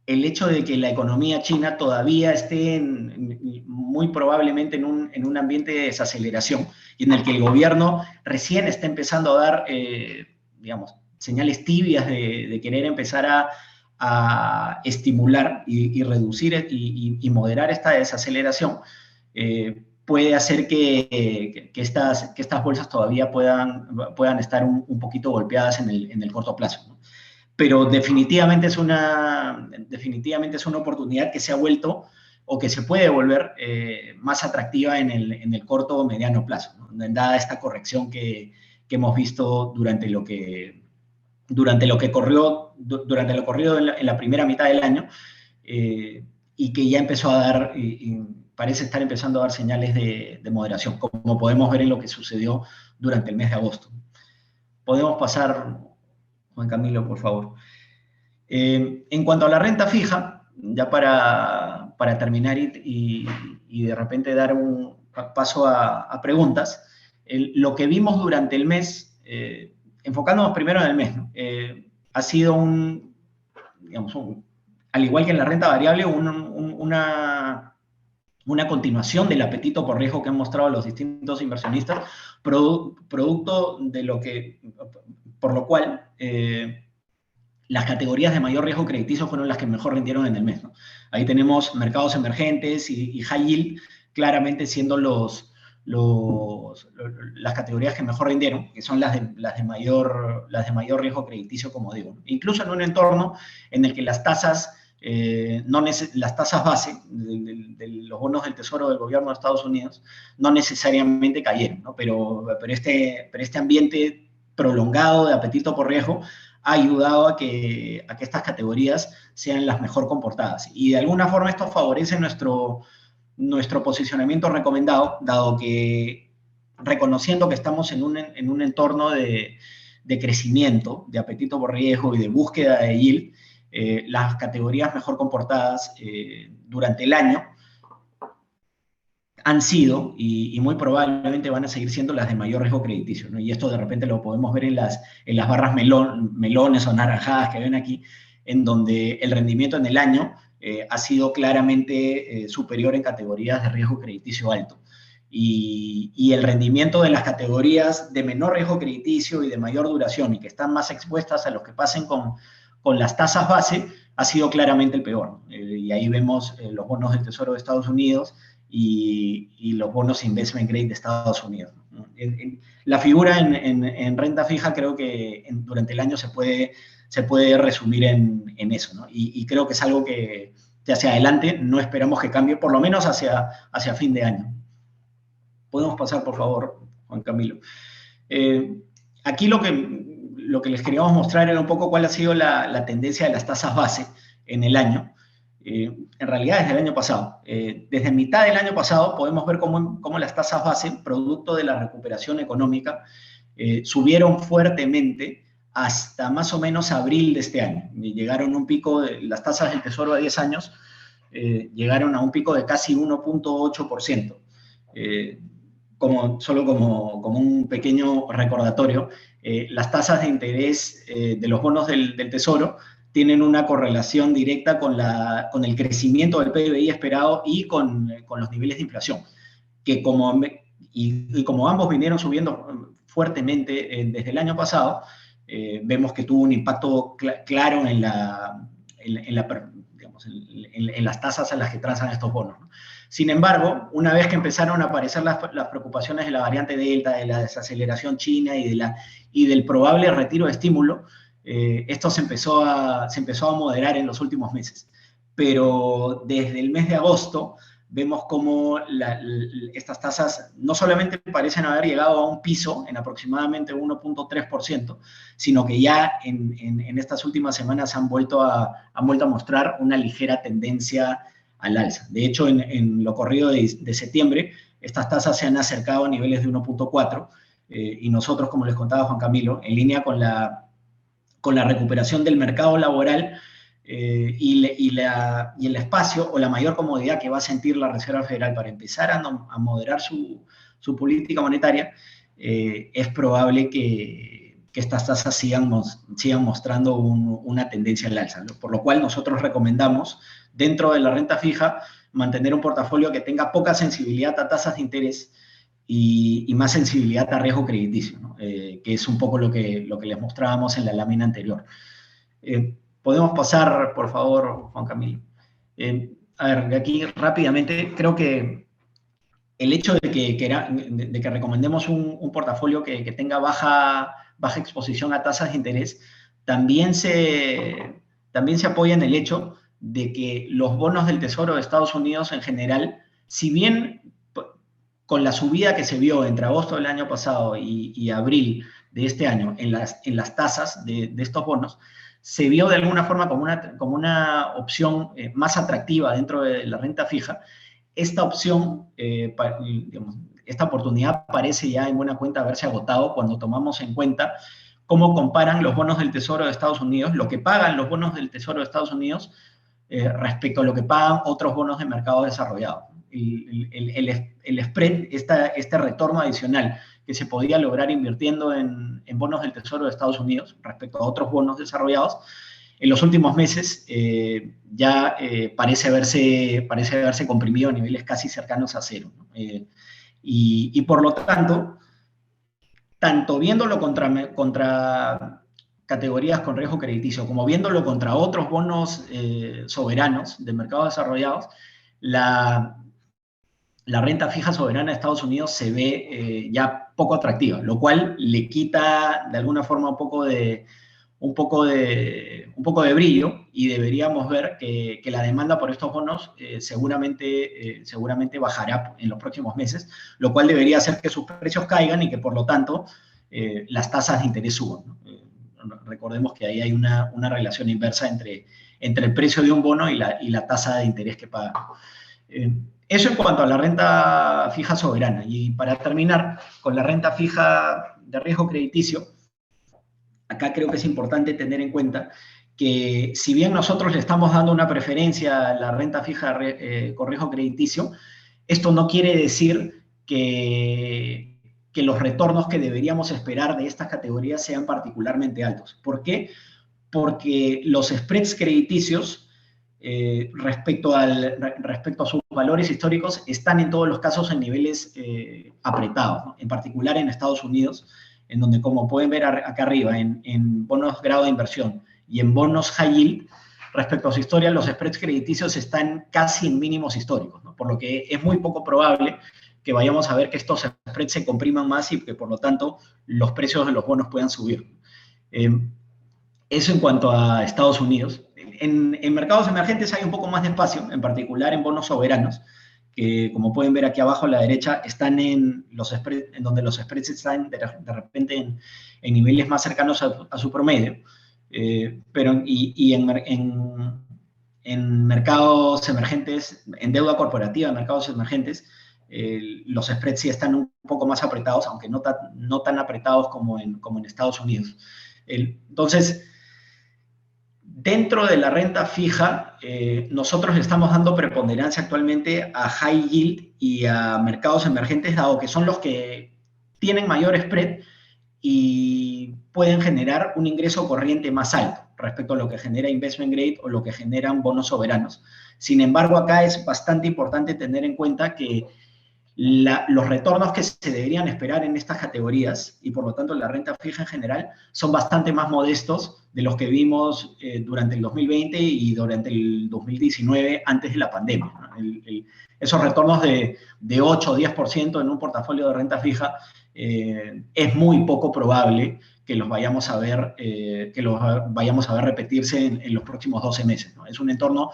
El hecho de que la economía china todavía esté muy probablemente en un ambiente de desaceleración y en el que el gobierno recién está empezando a dar, digamos, señales tibias de querer empezar a estimular y reducir y moderar esta desaceleración, puede hacer que estas bolsas todavía puedan estar un poquito golpeadas en el corto plazo, ¿no? pero definitivamente es una oportunidad que se ha vuelto o que se puede volver más atractiva en el corto o mediano plazo, ¿no? Dada esta corrección que hemos visto durante lo corrido en la primera mitad del año, y que ya empezó a dar, y parece estar empezando a dar señales de moderación, como podemos ver en lo que sucedió durante el mes de agosto. Podemos pasar, Juan Camilo, por favor. En cuanto a la renta fija, ya para terminar y de repente dar un paso a preguntas, lo que vimos durante el mes, enfocándonos primero en el mes, ¿no? Ha sido al igual que en la renta variable, una continuación del apetito por riesgo que han mostrado los distintos inversionistas, producto de por lo cual las categorías de mayor riesgo crediticio fueron las que mejor rindieron en el mes, ¿no? Ahí tenemos mercados emergentes y high yield claramente siendo las categorías que mejor rindieron, que son las de mayor riesgo crediticio, como digo. Incluso en un entorno en el que las tasas base de los bonos del Tesoro del gobierno de Estados Unidos no necesariamente cayeron, ¿no? Pero este ambiente prolongado de apetito por riesgo ha ayudado a que estas categorías sean las mejor comportadas. Y de alguna forma esto favorece nuestro posicionamiento recomendado, dado que reconociendo que estamos en un entorno de crecimiento, de apetito por riesgo y de búsqueda de yield, las categorías mejor comportadas durante el año han sido y muy probablemente van a seguir siendo las de mayor riesgo crediticio, ¿no? Y esto de repente lo podemos ver en las barras melones o naranjadas que ven aquí, en donde el rendimiento en el año ha sido claramente superior en categorías de riesgo crediticio alto. Y el rendimiento de las categorías de menor riesgo crediticio y de mayor duración y que están más expuestas a los que pasen con las tasas base ha sido claramente el peor. Y ahí vemos los bonos del Tesoro de Estados Unidos y los bonos investment grade de Estados Unidos. La figura en renta fija creo que durante el año se puede resumir en eso, ¿no? Y creo que es algo que hacia adelante no esperamos que cambie, por lo menos hacia fin de año. Podemos pasar, por favor, Juan Camilo. Aquí lo que les queríamos mostrar era un poco cuál ha sido la tendencia de las tasas base en el año. En realidad desde el año pasado. Desde mitad del año pasado podemos ver cómo las tasas base, producto de la recuperación económica, subieron fuertemente hasta más o menos abril de este año. Llegaron a un pico, las tasas del Tesoro a 10 años, llegaron a un pico de casi 1.8%. Solo como un pequeño recordatorio, las tasas de interés de los bonos del Tesoro tienen una correlación directa con el crecimiento del PBI esperado y con los niveles de inflación, que como ambos vinieron subiendo fuertemente desde el año pasado, vemos que tuvo un impacto claro en las tasas a las que transan estos bonos, ¿no? Sin embargo, una vez que empezaron a aparecer las preocupaciones de la variante Delta, de la desaceleración china y del probable retiro de estímulo, esto se empezó a moderar en los últimos meses. Pero desde el mes de agosto vemos cómo estas tasas no solamente parecen haber llegado a un piso en aproximadamente 1.3%, sino que ya en estas últimas semanas han vuelto a mostrar una ligera tendencia al alza. De hecho, en lo corrido de septiembre, estas tasas se han acercado a niveles de 1.4, y nosotros, como les contaba Juan Camilo, en línea con la recuperación del mercado laboral y el espacio o la mayor comodidad que va a sentir la Reserva Federal para empezar a moderar su política monetaria, es probable que estas tasas sigan mostrando una tendencia al alza, ¿no? Por lo cual nosotros recomendamos, dentro de la renta fija, mantener un portafolio que tenga poca sensibilidad a tasas de interés y más sensibilidad a riesgo crediticio, ¿no? Que es un poco lo que les mostrábamos en la lámina anterior. Podemos pasar, por favor, Juan Camilo. A ver, de aquí rápidamente, creo que el hecho de que recomendemos un portafolio que tenga baja exposición a tasas de interés también se apoya en el hecho de que los bonos del Tesoro de Estados Unidos en general, si bien con la subida que se vio entre agosto del año pasado y abril de este año en las tasas de estos bonos, se vio de alguna forma como una opción más atractiva dentro de la renta fija. Esta opción, digamos, esta oportunidad parece ya en buena cuenta haberse agotado cuando tomamos en cuenta cómo comparan los bonos del Tesoro de Estados Unidos, lo que pagan los bonos del Tesoro de Estados Unidos respecto a lo que pagan otros bonos de mercado desarrollado. El spread, este retorno adicional que se podía lograr invirtiendo en bonos del Tesoro de Estados Unidos respecto a otros bonos desarrollados, en los últimos meses ya parece haberse comprimido a niveles casi cercanos a cero, ¿no? Y por lo tanto viéndolo contra categorías con riesgo crediticio, como viéndolo contra otros bonos soberanos de mercados desarrollados, la renta fija soberana de Estados Unidos se ve ya poco atractiva, lo cual le quita de alguna forma un poco de brillo, y deberíamos ver que la demanda por estos bonos seguramente bajará en los próximos meses, lo cual debería hacer que sus precios caigan y que por lo tanto las tasas de interés suban, ¿no? Recordemos que ahí hay una relación inversa entre el precio de un bono y la tasa de interés que paga. Eso en cuanto a la renta fija soberana. Y para terminar con la renta fija de riesgo crediticio, acá creo que es importante tener en cuenta que si bien nosotros le estamos dando una preferencia a la renta fija con riesgo crediticio, esto no quiere decir que los retornos que deberíamos esperar de estas categorías sean particularmente altos. ¿Por qué? Porque los spreads crediticios respecto a sus valores históricos están en todos los casos en niveles apretados, ¿no? En particular en Estados Unidos, en donde, como pueden ver acá arriba, en bonos grado de inversión y en bonos high yield, respecto a su historia, los spreads crediticios están casi en mínimos históricos, ¿no? Por lo que es muy poco probable que vayamos a ver que estos spreads se compriman más y que, por lo tanto, los precios de los bonos puedan subir. Eso en cuanto a Estados Unidos. En mercados emergentes hay un poco más de espacio, en particular en bonos soberanos, que, como pueden ver aquí abajo a la derecha, están en donde los spreads están de repente en niveles más cercanos a su promedio. Pero en mercados emergentes, en deuda corporativa, en mercados emergentes, los spreads sí están un poco más apretados, aunque no tan apretados como en Estados Unidos. Entonces, dentro de la renta fija, nosotros le estamos dando preponderancia actualmente a high yield y a mercados emergentes, dado que son los que tienen mayor spread y pueden generar un ingreso corriente más alto respecto a lo que genera investment grade o lo que generan bonos soberanos. Sin embargo, acá es bastante importante tener en cuenta que los retornos que se deberían esperar en estas categorías, y por lo tanto la renta fija en general, son bastante más modestos de los que vimos durante el 2020 y durante el 2019, antes de la pandemia, ¿no? Esos retornos de 8 o 10% en un portafolio de renta fija, es muy poco probable que los vayamos a ver repetirse en los próximos 12 meses, ¿no? Es un entorno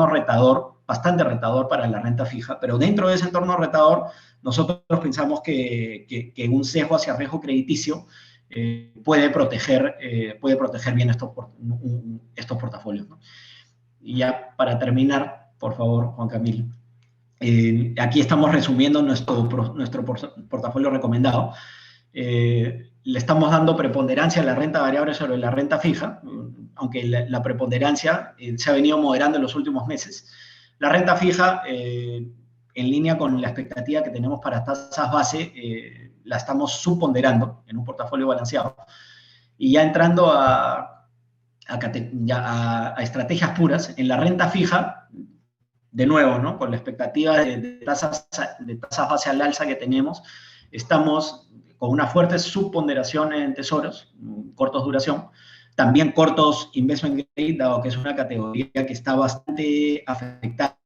retador, bastante retador para la renta fija, pero dentro de ese entorno retador, nosotros pensamos que un sesgo hacia riesgo crediticio puede proteger bien estos portafolios, ¿no? Y ya para terminar, por favor, Juan Camilo, aquí estamos resumiendo nuestro portafolio recomendado. Le estamos dando preponderancia a la renta variable sobre la renta fija, aunque la preponderancia se ha venido moderando en los últimos meses. La renta fija, en línea con la expectativa que tenemos para tasas base, la estamos subponderando en un portafolio balanceado. Y ya entrando a estrategias puras, en la renta fija, de nuevo, ¿no? Con la expectativa de tasas base al alza que tenemos, estamos con una fuerte subponderación en tesoros, cortos duración, también cortos investment grade, dado que es una categoría que está bastante afectada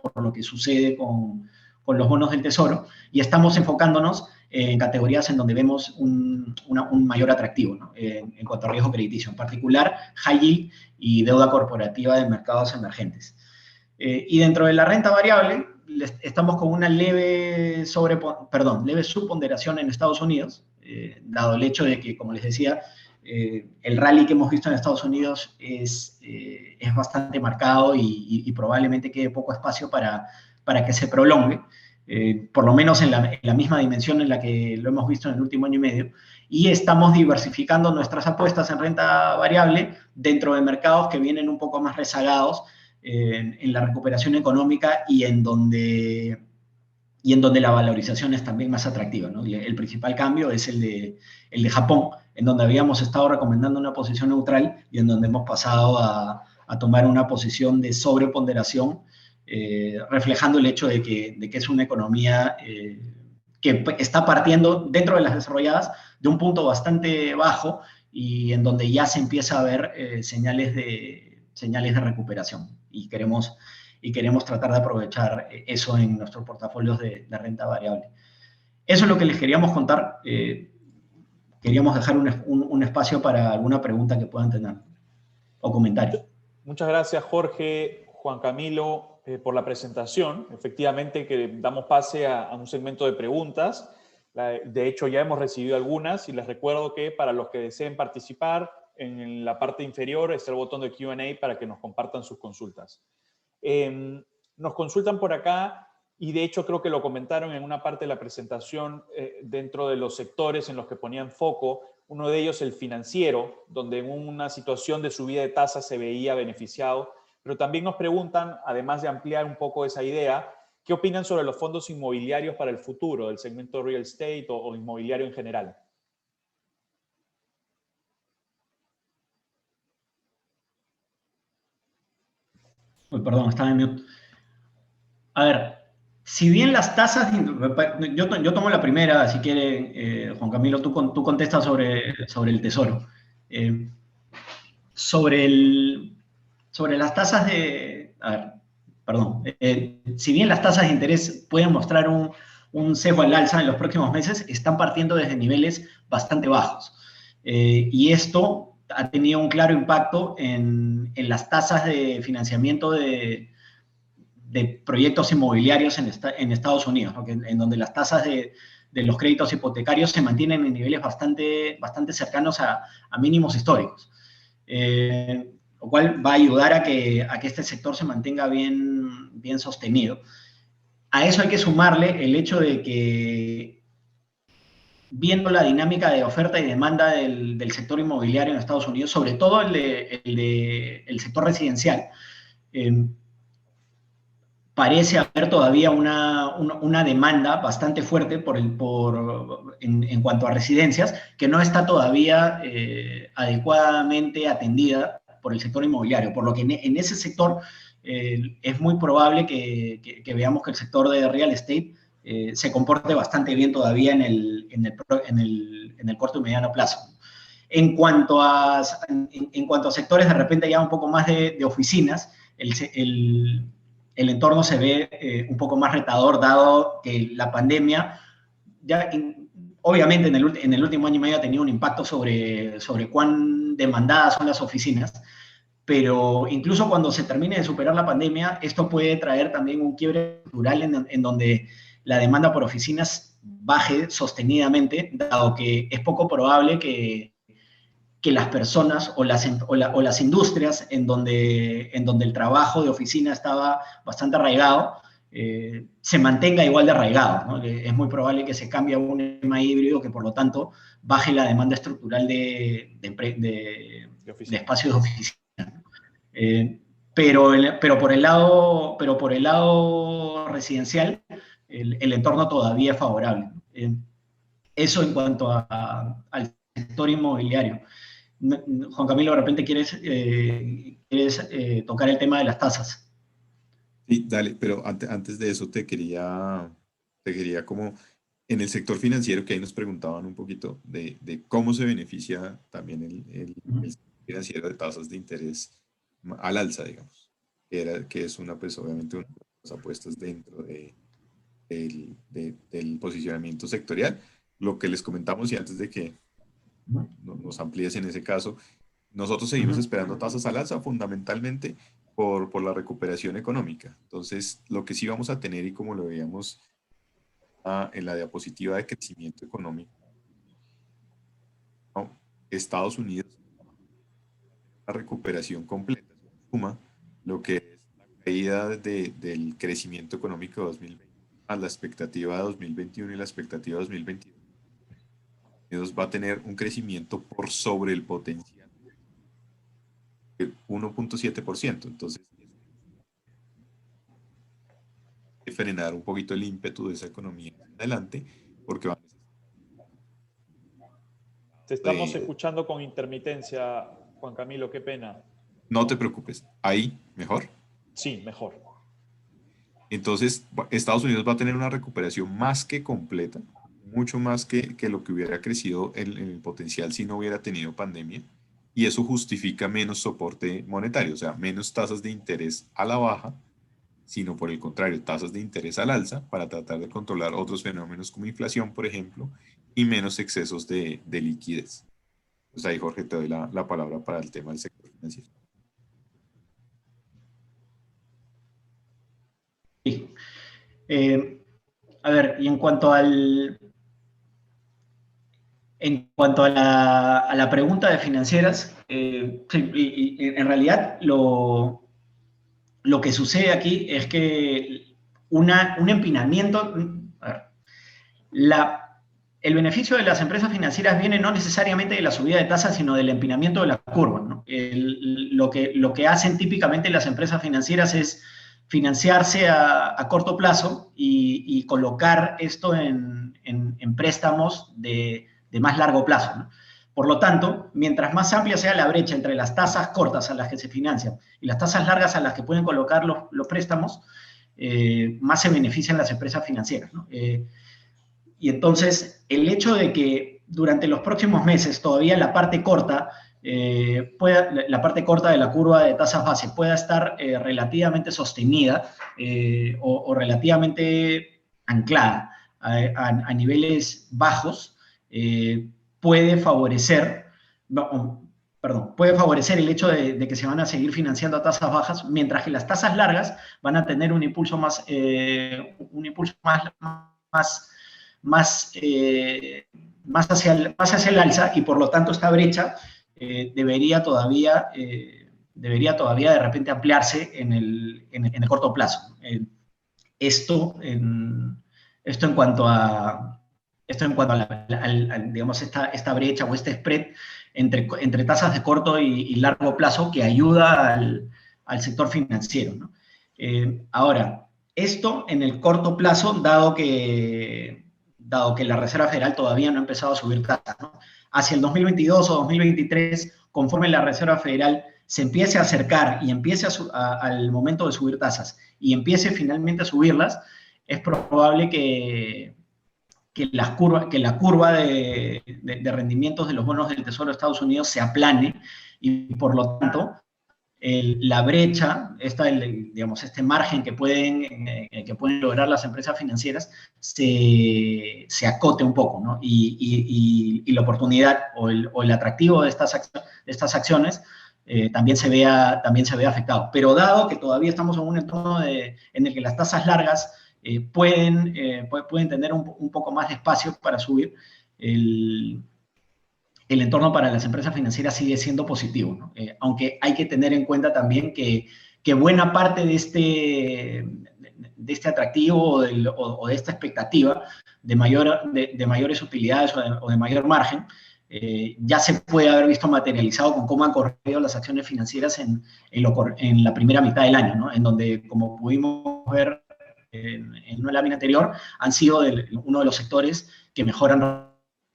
por lo que sucede con los bonos del tesoro, y estamos enfocándonos en categorías en donde vemos un mayor atractivo, ¿no? En cuanto a riesgo crediticio, en particular high yield y deuda corporativa de mercados emergentes. Y dentro de la renta variable, estamos con una leve subponderación en Estados Unidos, dado el hecho de que, como les decía, el rally que hemos visto en Estados Unidos es bastante marcado y probablemente quede poco espacio para que se prolongue, por lo menos en la misma dimensión en la que lo hemos visto en el último año y medio, y estamos diversificando nuestras apuestas en renta variable dentro de mercados que vienen un poco más rezagados en la recuperación económica y en donde la valorización es también más atractiva, ¿no? Y el principal cambio es el de Japón, en donde habíamos estado recomendando una posición neutral y en donde hemos pasado a tomar una posición de sobreponderación, reflejando el hecho de que es una economía que está partiendo dentro de las desarrolladas de un punto bastante bajo y en donde ya se empieza a ver señales de recuperación. Y queremos tratar de aprovechar eso en nuestros portafolios de renta variable. Eso es lo que les queríamos contar. Queríamos dejar un espacio para alguna pregunta que puedan tener o comentario. Muchas gracias, Jorge, Juan Camilo, por la presentación. Efectivamente, que damos pase a un segmento de preguntas. De hecho, ya hemos recibido algunas y les recuerdo que para los que deseen participar, en la parte inferior está el botón de Q&A para que nos compartan sus consultas. Nos consultan por acá y de hecho creo que lo comentaron en una parte de la presentación dentro de los sectores en los que ponían foco, uno de ellos el financiero, donde en una situación de subida de tasas se veía beneficiado, pero también nos preguntan, además de ampliar un poco esa idea, ¿qué opinan sobre los fondos inmobiliarios para el futuro del segmento real estate o inmobiliario en general? Uy, perdón, estaba en mute. A ver, si bien las tasas, yo tomo la primera, si quiere, Juan Camilo, tú contestas sobre el tesoro. Sobre las tasas de, a ver, perdón, si bien las tasas de interés pueden mostrar un sesgo al alza en los próximos meses, están partiendo desde niveles bastante bajos. Y esto ha tenido un claro impacto en las tasas de financiamiento de proyectos inmobiliarios en Estados Unidos, ¿no? En donde las tasas de los créditos hipotecarios se mantienen en niveles bastante cercanos a mínimos históricos. Lo cual va a ayudar a que este sector se mantenga bien sostenido. A eso hay que sumarle el hecho de que, viendo la dinámica de oferta y demanda del sector inmobiliario en Estados Unidos, sobre todo el sector residencial, parece haber todavía una demanda bastante fuerte en cuanto a residencias, que no está todavía adecuadamente atendida por el sector inmobiliario, por lo que en ese sector es muy probable que veamos que el sector de real estate se comporte bastante bien todavía en el corto y mediano plazo. En cuanto a sectores de repente ya un poco más de oficinas, el entorno se ve un poco más retador, dado que la pandemia, obviamente en el último año y medio ha tenido un impacto sobre cuán demandadas son las oficinas, pero incluso cuando se termine de superar la pandemia, esto puede traer también un quiebre cultural en donde la demanda por oficinas baje sostenidamente, dado que es poco probable que las personas o las industrias en donde el trabajo de oficina estaba bastante arraigado, se mantenga igual de arraigado, ¿no? Es muy probable que se cambie a un esquema híbrido que, por lo tanto, baje la demanda estructural de espacios de oficina. Pero por el lado residencial, el entorno todavía es favorable. Eso en cuanto al sector inmobiliario. Juan Camilo, de repente quieres tocar el tema de las tasas. Sí, dale, pero antes de eso te quería como en el sector financiero, que ahí nos preguntaban un poquito de cómo se beneficia también el sector financiero de tasas de interés al alza, digamos, que es pues obviamente una de las apuestas dentro del posicionamiento sectorial. lo que les comentamos y antes de que nos amplíes en ese caso, nosotros seguimos esperando tasas al alza fundamentalmente por la recuperación económica. Entonces, lo que sí vamos a tener, y como lo veíamos en la diapositiva de crecimiento económico, ¿no? Estados Unidos, la recuperación completa, suma lo que es la caída del crecimiento económico de 2020 a la expectativa de 2021 y la expectativa de 2022. Estados Unidos va a tener un crecimiento por sobre el potencial de 1.7%. Entonces, frenar un poquito el ímpetu de esa economía en adelante, porque van a Te estamos escuchando con intermitencia, Juan Camilo, qué pena. No te preocupes, ahí mejor. Sí, mejor. Entonces, Estados Unidos va a tener una recuperación más que completa, mucho más que lo que hubiera crecido en el potencial si no hubiera tenido pandemia, y eso justifica menos soporte monetario, o sea, menos tasas de interés a la baja, sino por el contrario, tasas de interés al alza para tratar de controlar otros fenómenos como inflación, por ejemplo, y menos excesos de liquidez. Pues ahí, Jorge, te doy la palabra para el tema del sector financiero. Sí. A ver, y en cuanto a la pregunta de financieras, sí, y en realidad lo que sucede aquí es que un empinamiento, a ver, el beneficio de las empresas financieras viene no necesariamente de la subida de tasas, sino del empinamiento de la curva, ¿no? Lo que hacen típicamente las empresas financieras es financiarse a corto plazo y colocar esto en préstamos de más largo plazo, ¿no? Por lo tanto, mientras más amplia sea la brecha entre las tasas cortas a las que se financian y las tasas largas a las que pueden colocar los préstamos, más se benefician las empresas financieras, ¿no? Y entonces, el hecho de que durante los próximos meses todavía la parte corta, la parte corta de la curva de tasas base pueda estar relativamente sostenida o relativamente anclada a niveles bajos, puede favorecer, puede favorecer el hecho de que se van a seguir financiando a tasas bajas, mientras que las tasas largas van a tener un impulso más hacia el alza, y por lo tanto esta brecha debería todavía de repente ampliarse en el corto plazo. Esto en cuanto a digamos, esta brecha o este spread entre tasas de corto y largo plazo que ayuda al sector financiero, ¿no? Ahora, esto en el corto plazo, dado que la Reserva Federal todavía no ha empezado a subir tasas, ¿no? Hacia el 2022 o 2023, conforme la Reserva Federal se empiece a acercar y empiece al momento de subir tasas y empiece finalmente a subirlas, es probable que la curva de rendimientos de los bonos del Tesoro de Estados Unidos se aplane, y por lo tanto la brecha, digamos, este margen que pueden lograr las empresas financieras se acote un poco, ¿no? Y la oportunidad o el atractivo de estas acciones también se vea afectado. Pero dado que todavía estamos en un entorno en el que las tasas largas pueden tener un poco más de espacio para subir, el entorno para las empresas financieras sigue siendo positivo, ¿no? Aunque hay que tener en cuenta también que buena parte de este atractivo o de esta expectativa de mayores utilidades o de mayor margen, ya se puede haber visto materializado con cómo han corrido las acciones financieras en la primera mitad del año, ¿no? En donde, como pudimos ver en una lámina anterior, han sido uno de los sectores que mejor han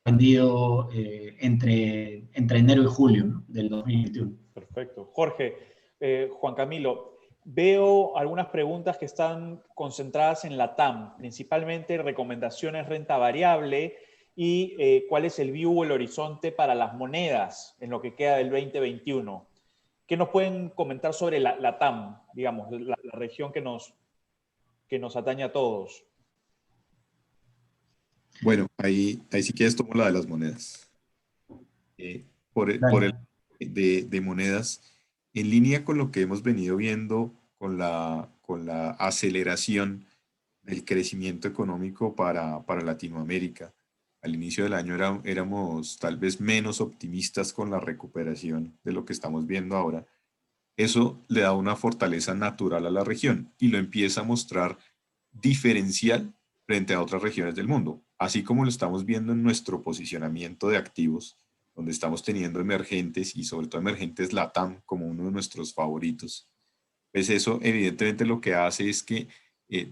vendido entre enero y julio, ¿no?, del 2021. Perfecto. Jorge, Juan Camilo, veo algunas preguntas que están concentradas en la TAM, principalmente recomendaciones renta variable y cuál es el view o el horizonte para las monedas en lo que queda del 2021. ¿Qué nos pueden comentar sobre la TAM, digamos, la región que nos atañe a todos? Bueno, ahí sí quieres tomo la de las monedas. Eh, por el Dale. de monedas, en línea con lo que hemos venido viendo con la aceleración del crecimiento económico para Latinoamérica. Al inicio del año éramos tal vez menos optimistas con la recuperación de lo que estamos viendo ahora. Eso le da una fortaleza natural a la región y lo empieza a mostrar diferencial frente a otras regiones del mundo, así como lo estamos viendo en nuestro posicionamiento de activos, donde estamos teniendo emergentes y sobre todo emergentes LATAM como uno de nuestros favoritos. Pues eso evidentemente lo que hace es que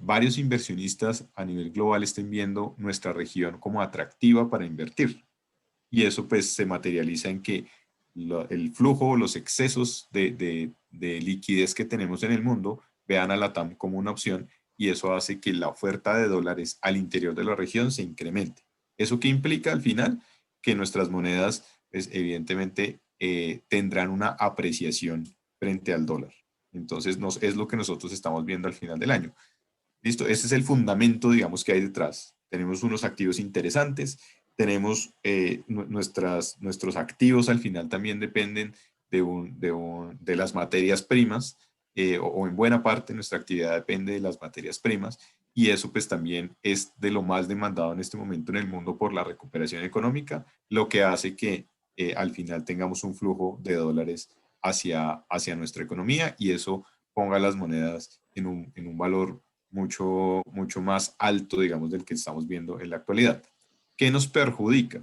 varios inversionistas a nivel global estén viendo nuestra región como atractiva para invertir. Y eso pues se materializa en que el flujo, los excesos de liquidez que tenemos en el mundo vean a la TAM como una opción y eso hace que la oferta de dólares al interior de la región se incremente. ¿Eso qué implica al final? Que nuestras monedas pues, evidentemente tendrán una apreciación frente al dólar. Entonces es lo que nosotros estamos viendo al final del año. Listo, ese es el fundamento, digamos, que hay detrás. Tenemos unos activos interesantes, tenemos nuestros activos al final también dependen de las materias primas, o en buena parte nuestra actividad depende de las materias primas, y eso pues también es de lo más demandado en este momento en el mundo por la recuperación económica, lo que hace que al final tengamos un flujo de dólares hacia nuestra economía y eso ponga las monedas en un valor mucho más alto, digamos, del que estamos viendo en la actualidad. ¿Qué nos perjudica?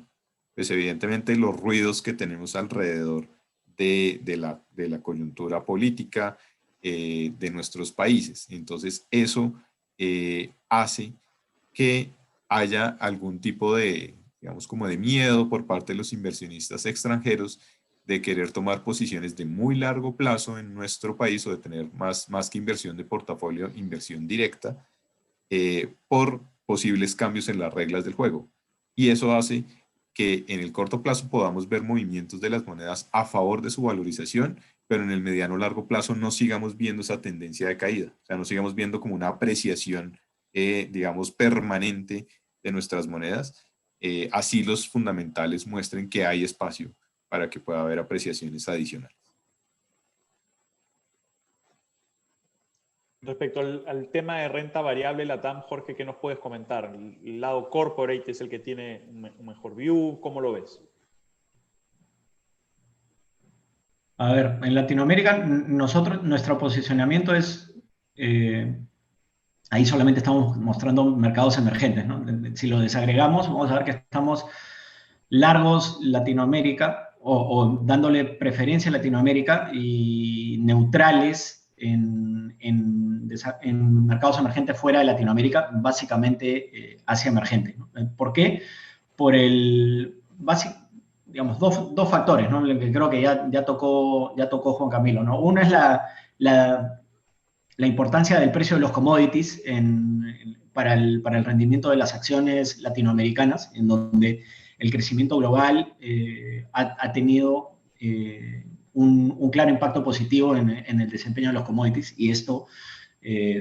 Pues evidentemente los ruidos que tenemos alrededor de la coyuntura política de nuestros países. Entonces eso hace que haya algún tipo de, digamos, como de miedo por parte de los inversionistas extranjeros de querer tomar posiciones de muy largo plazo en nuestro país o de tener más que inversión de portafolio, inversión directa, por posibles cambios en las reglas del juego. Y eso hace que en el corto plazo podamos ver movimientos de las monedas a favor de su valorización, pero en el mediano o largo plazo no sigamos viendo esa tendencia de caída, o sea, no sigamos viendo como una apreciación, digamos, permanente de nuestras monedas. Así los fundamentales muestren que hay espacio para que pueda haber apreciaciones adicionales. Respecto al tema de renta variable, Latam, Jorge, ¿qué nos puedes comentar? El lado corporate es el que tiene un mejor view, ¿cómo lo ves? A ver, en Latinoamérica, nuestro posicionamiento es, ahí solamente estamos mostrando mercados emergentes, ¿no? Si lo desagregamos, vamos a ver que estamos largos Latinoamérica o dándole preferencia a Latinoamérica y neutrales en mercados emergentes fuera de Latinoamérica, básicamente Asia emergente, ¿no? ¿Por qué? Por digamos, dos factores, ¿no? Que creo que ya tocó Juan Camilo, ¿no? Uno es la importancia del precio de los commodities para el rendimiento de las acciones latinoamericanas, en donde el crecimiento global ha tenido un claro impacto positivo en el desempeño de los commodities y esto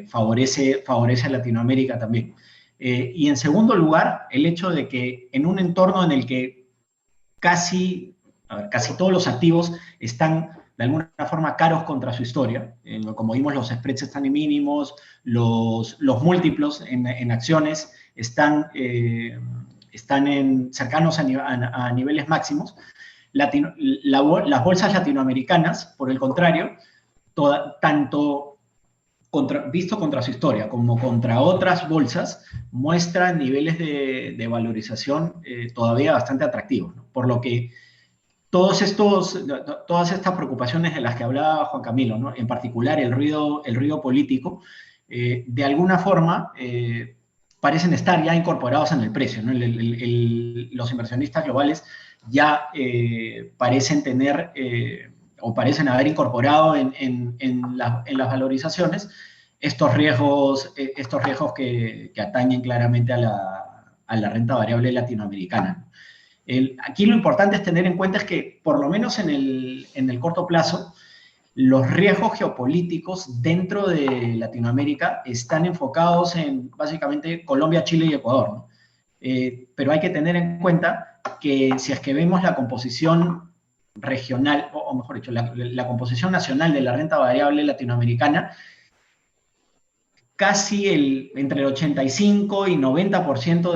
favorece a Latinoamérica también. Y en segundo lugar, el hecho de que en un entorno en el que casi todos los activos están de alguna forma caros contra su historia. Como vimos, los spreads están en mínimos, los múltiplos en acciones están cercanos a niveles máximos. Las bolsas latinoamericanas, por el contrario, tanto visto contra su historia como contra otras bolsas, muestran niveles de valorización todavía bastante atractivos, ¿no? Por lo que todas estas preocupaciones de las que hablaba Juan Camilo, ¿no? En particular el ruido político, de alguna forma parecen estar ya incorporados en el precio, ¿no? Los inversionistas globales ya parecen tener o parecen haber incorporado en las valorizaciones estos riesgos que atañen claramente a la renta variable latinoamericana. Aquí lo importante es tener en cuenta es que, por lo menos en el corto plazo, los riesgos geopolíticos dentro de Latinoamérica están enfocados en básicamente Colombia, Chile y Ecuador, ¿no? pero hay que tener en cuenta que si es que vemos la composición regional, o mejor dicho, la composición nacional de la renta variable latinoamericana, casi entre el 85 y 90%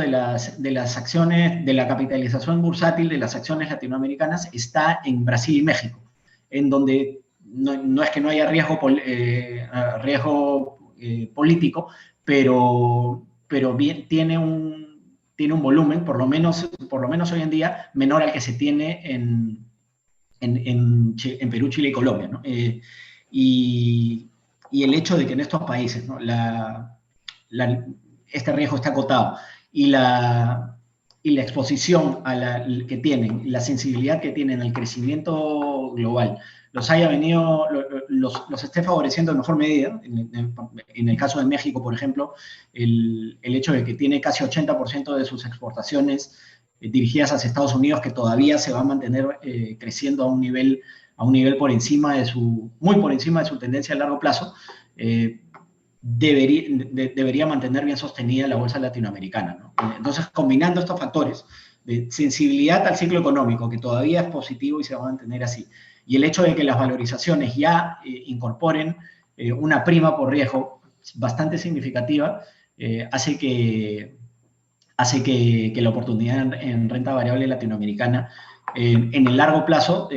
de las acciones, de la capitalización bursátil de las acciones latinoamericanas está en Brasil y México, en donde no es que no haya riesgo político, pero bien, tiene un volumen, por lo menos hoy en día, menor al que se tiene en Perú, Chile y Colombia, ¿no? Y el hecho de que en estos países, ¿no? Este riesgo está acotado y la exposición que tienen, la sensibilidad que tienen al crecimiento global, los esté favoreciendo en mejor medida. En el caso de México, por ejemplo, el hecho de que tiene casi 80% de sus exportaciones dirigidas hacia Estados Unidos, que todavía se va a mantener creciendo a un nivel muy por encima de su tendencia a largo plazo, debería mantener bien sostenida la bolsa latinoamericana, ¿no? Entonces, combinando estos factores de sensibilidad al ciclo económico, que todavía es positivo y se va a mantener así, y el hecho de que las valorizaciones ya incorporen una prima por riesgo bastante significativa, hace que la oportunidad en renta variable latinoamericana en el largo plazo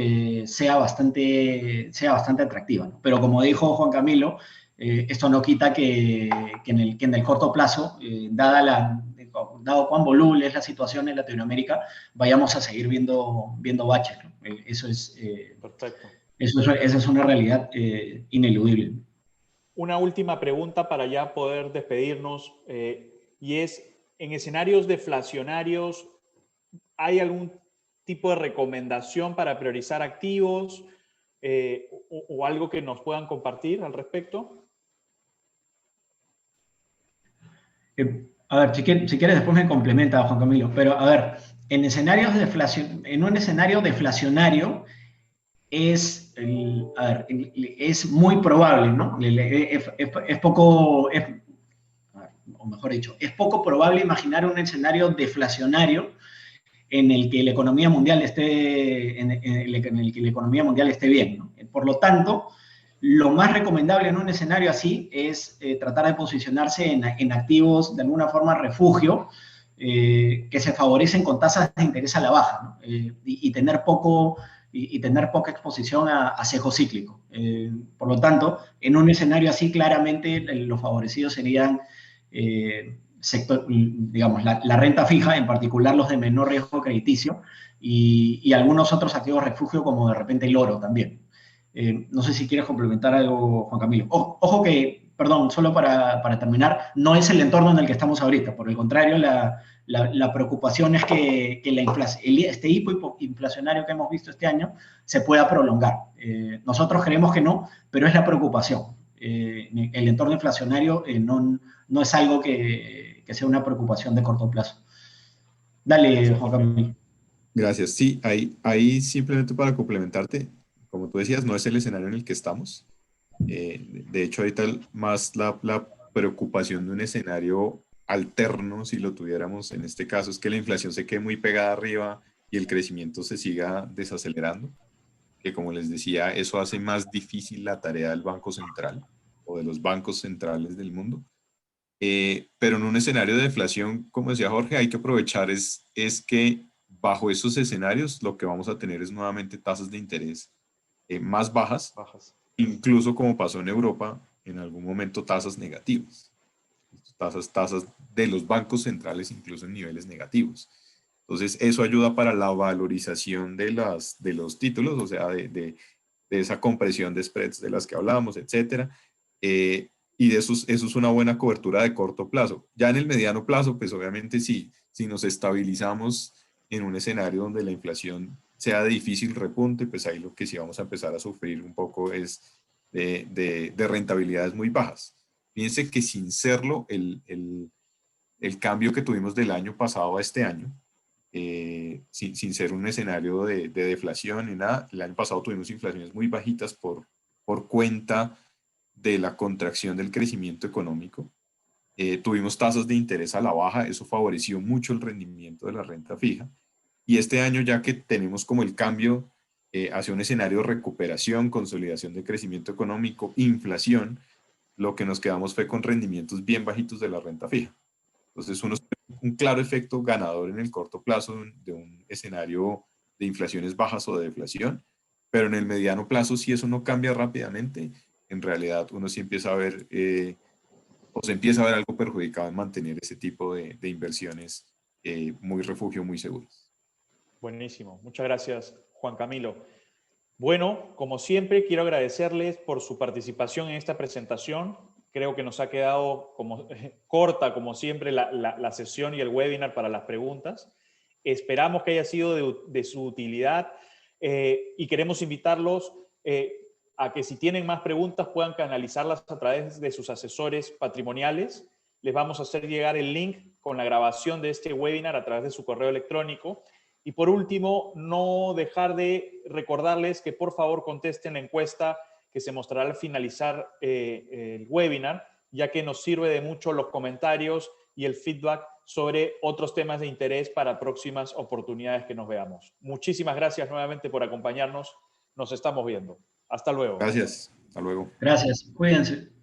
sea bastante atractiva, ¿no? Pero como dijo Juan Camilo, esto no quita que en el corto plazo, dado cuán voluble es la situación en Latinoamérica, vayamos a seguir viendo baches, ¿no? Perfecto. Esa es una realidad ineludible. Una última pregunta para ya poder despedirnos, y es, en escenarios deflacionarios, ¿hay algún tipo de recomendación para priorizar activos o algo que nos puedan compartir al respecto? A ver, si quieres después me complementa, Juan Camilo, pero a ver, en un escenario deflacionario es muy probable, ¿no? O mejor dicho, es poco probable imaginar un escenario deflacionario en el que la economía mundial esté bien, ¿no? Por lo tanto, lo más recomendable en un escenario así es tratar de posicionarse en activos de alguna forma refugio, que se favorecen con tasas de interés a la baja, ¿no? Y tener poca exposición a sesgo cíclico. Por lo tanto, en un escenario así, claramente los favorecidos serían digamos, la renta fija, en particular los de menor riesgo crediticio, y algunos otros activos refugio, como de repente el oro también. No sé si quieres complementar algo, Juan Camilo. Ojo que, perdón, solo para terminar, no es el entorno en el que estamos ahorita. Por el contrario, la preocupación es que este hipo inflacionario que hemos visto este año se pueda prolongar. Nosotros creemos que no, pero es la preocupación. El entorno inflacionario no es algo que sea una preocupación de corto plazo. Dale, Gracias, Juan Jorge. Camilo. Gracias. Sí, ahí simplemente para complementarte, como tú decías, no es el escenario en el que estamos. De hecho, ahorita más la preocupación de un escenario alterno, si lo tuviéramos en este caso, es que la inflación se quede muy pegada arriba y el crecimiento se siga desacelerando, que como les decía, eso hace más difícil la tarea del Banco Central o de los bancos centrales del mundo. Pero en un escenario de deflación, como decía Jorge, hay que aprovechar es que bajo esos escenarios lo que vamos a tener es nuevamente tasas de interés más bajas, incluso como pasó en Europa, en algún momento tasas negativas, tasas de los bancos centrales incluso en niveles negativos. Entonces eso ayuda para la valorización de los títulos, o sea, de esa compresión de spreads de las que hablábamos, etcétera. Y de eso es una buena cobertura de corto plazo. Ya en el mediano plazo, pues obviamente si nos estabilizamos en un escenario donde la inflación sea de difícil repunte, pues ahí lo que sí vamos a empezar a sufrir un poco es de rentabilidades muy bajas. Fíjense que sin serlo, el cambio que tuvimos del año pasado a este año, sin ser un escenario de deflación ni nada, el año pasado tuvimos inflaciones muy bajitas por cuenta de la contracción del crecimiento económico. tuvimos tasas de interés a la baja, eso favoreció mucho el rendimiento de la renta fija. Y este año, ya que tenemos como el cambio hacia un escenario de recuperación, consolidación de crecimiento económico, inflación, lo que nos quedamos fue con rendimientos bien bajitos de la renta fija. Entonces, un claro efecto ganador en el corto plazo de un escenario de inflaciones bajas o de deflación, pero en el mediano plazo, si eso no cambia rápidamente, en realidad uno sí empieza a ver, o se empieza a ver algo perjudicado en mantener ese tipo de inversiones muy refugio, muy seguras. Buenísimo. Muchas gracias, Juan Camilo. Bueno, como siempre, quiero agradecerles por su participación en esta presentación. Creo que nos ha quedado corta, como siempre, la sesión y el webinar para las preguntas. Esperamos que haya sido de su utilidad y queremos invitarlos a que si tienen más preguntas puedan canalizarlas a través de sus asesores patrimoniales. Les vamos a hacer llegar el link con la grabación de este webinar a través de su correo electrónico. Y por último, no dejar de recordarles que por favor contesten la encuesta que se mostrará al finalizar el webinar, ya que nos sirve de mucho los comentarios y el feedback sobre otros temas de interés para próximas oportunidades que nos veamos. Muchísimas gracias nuevamente por acompañarnos. Nos estamos viendo. Hasta luego. Gracias. Hasta luego. Gracias. Cuídense.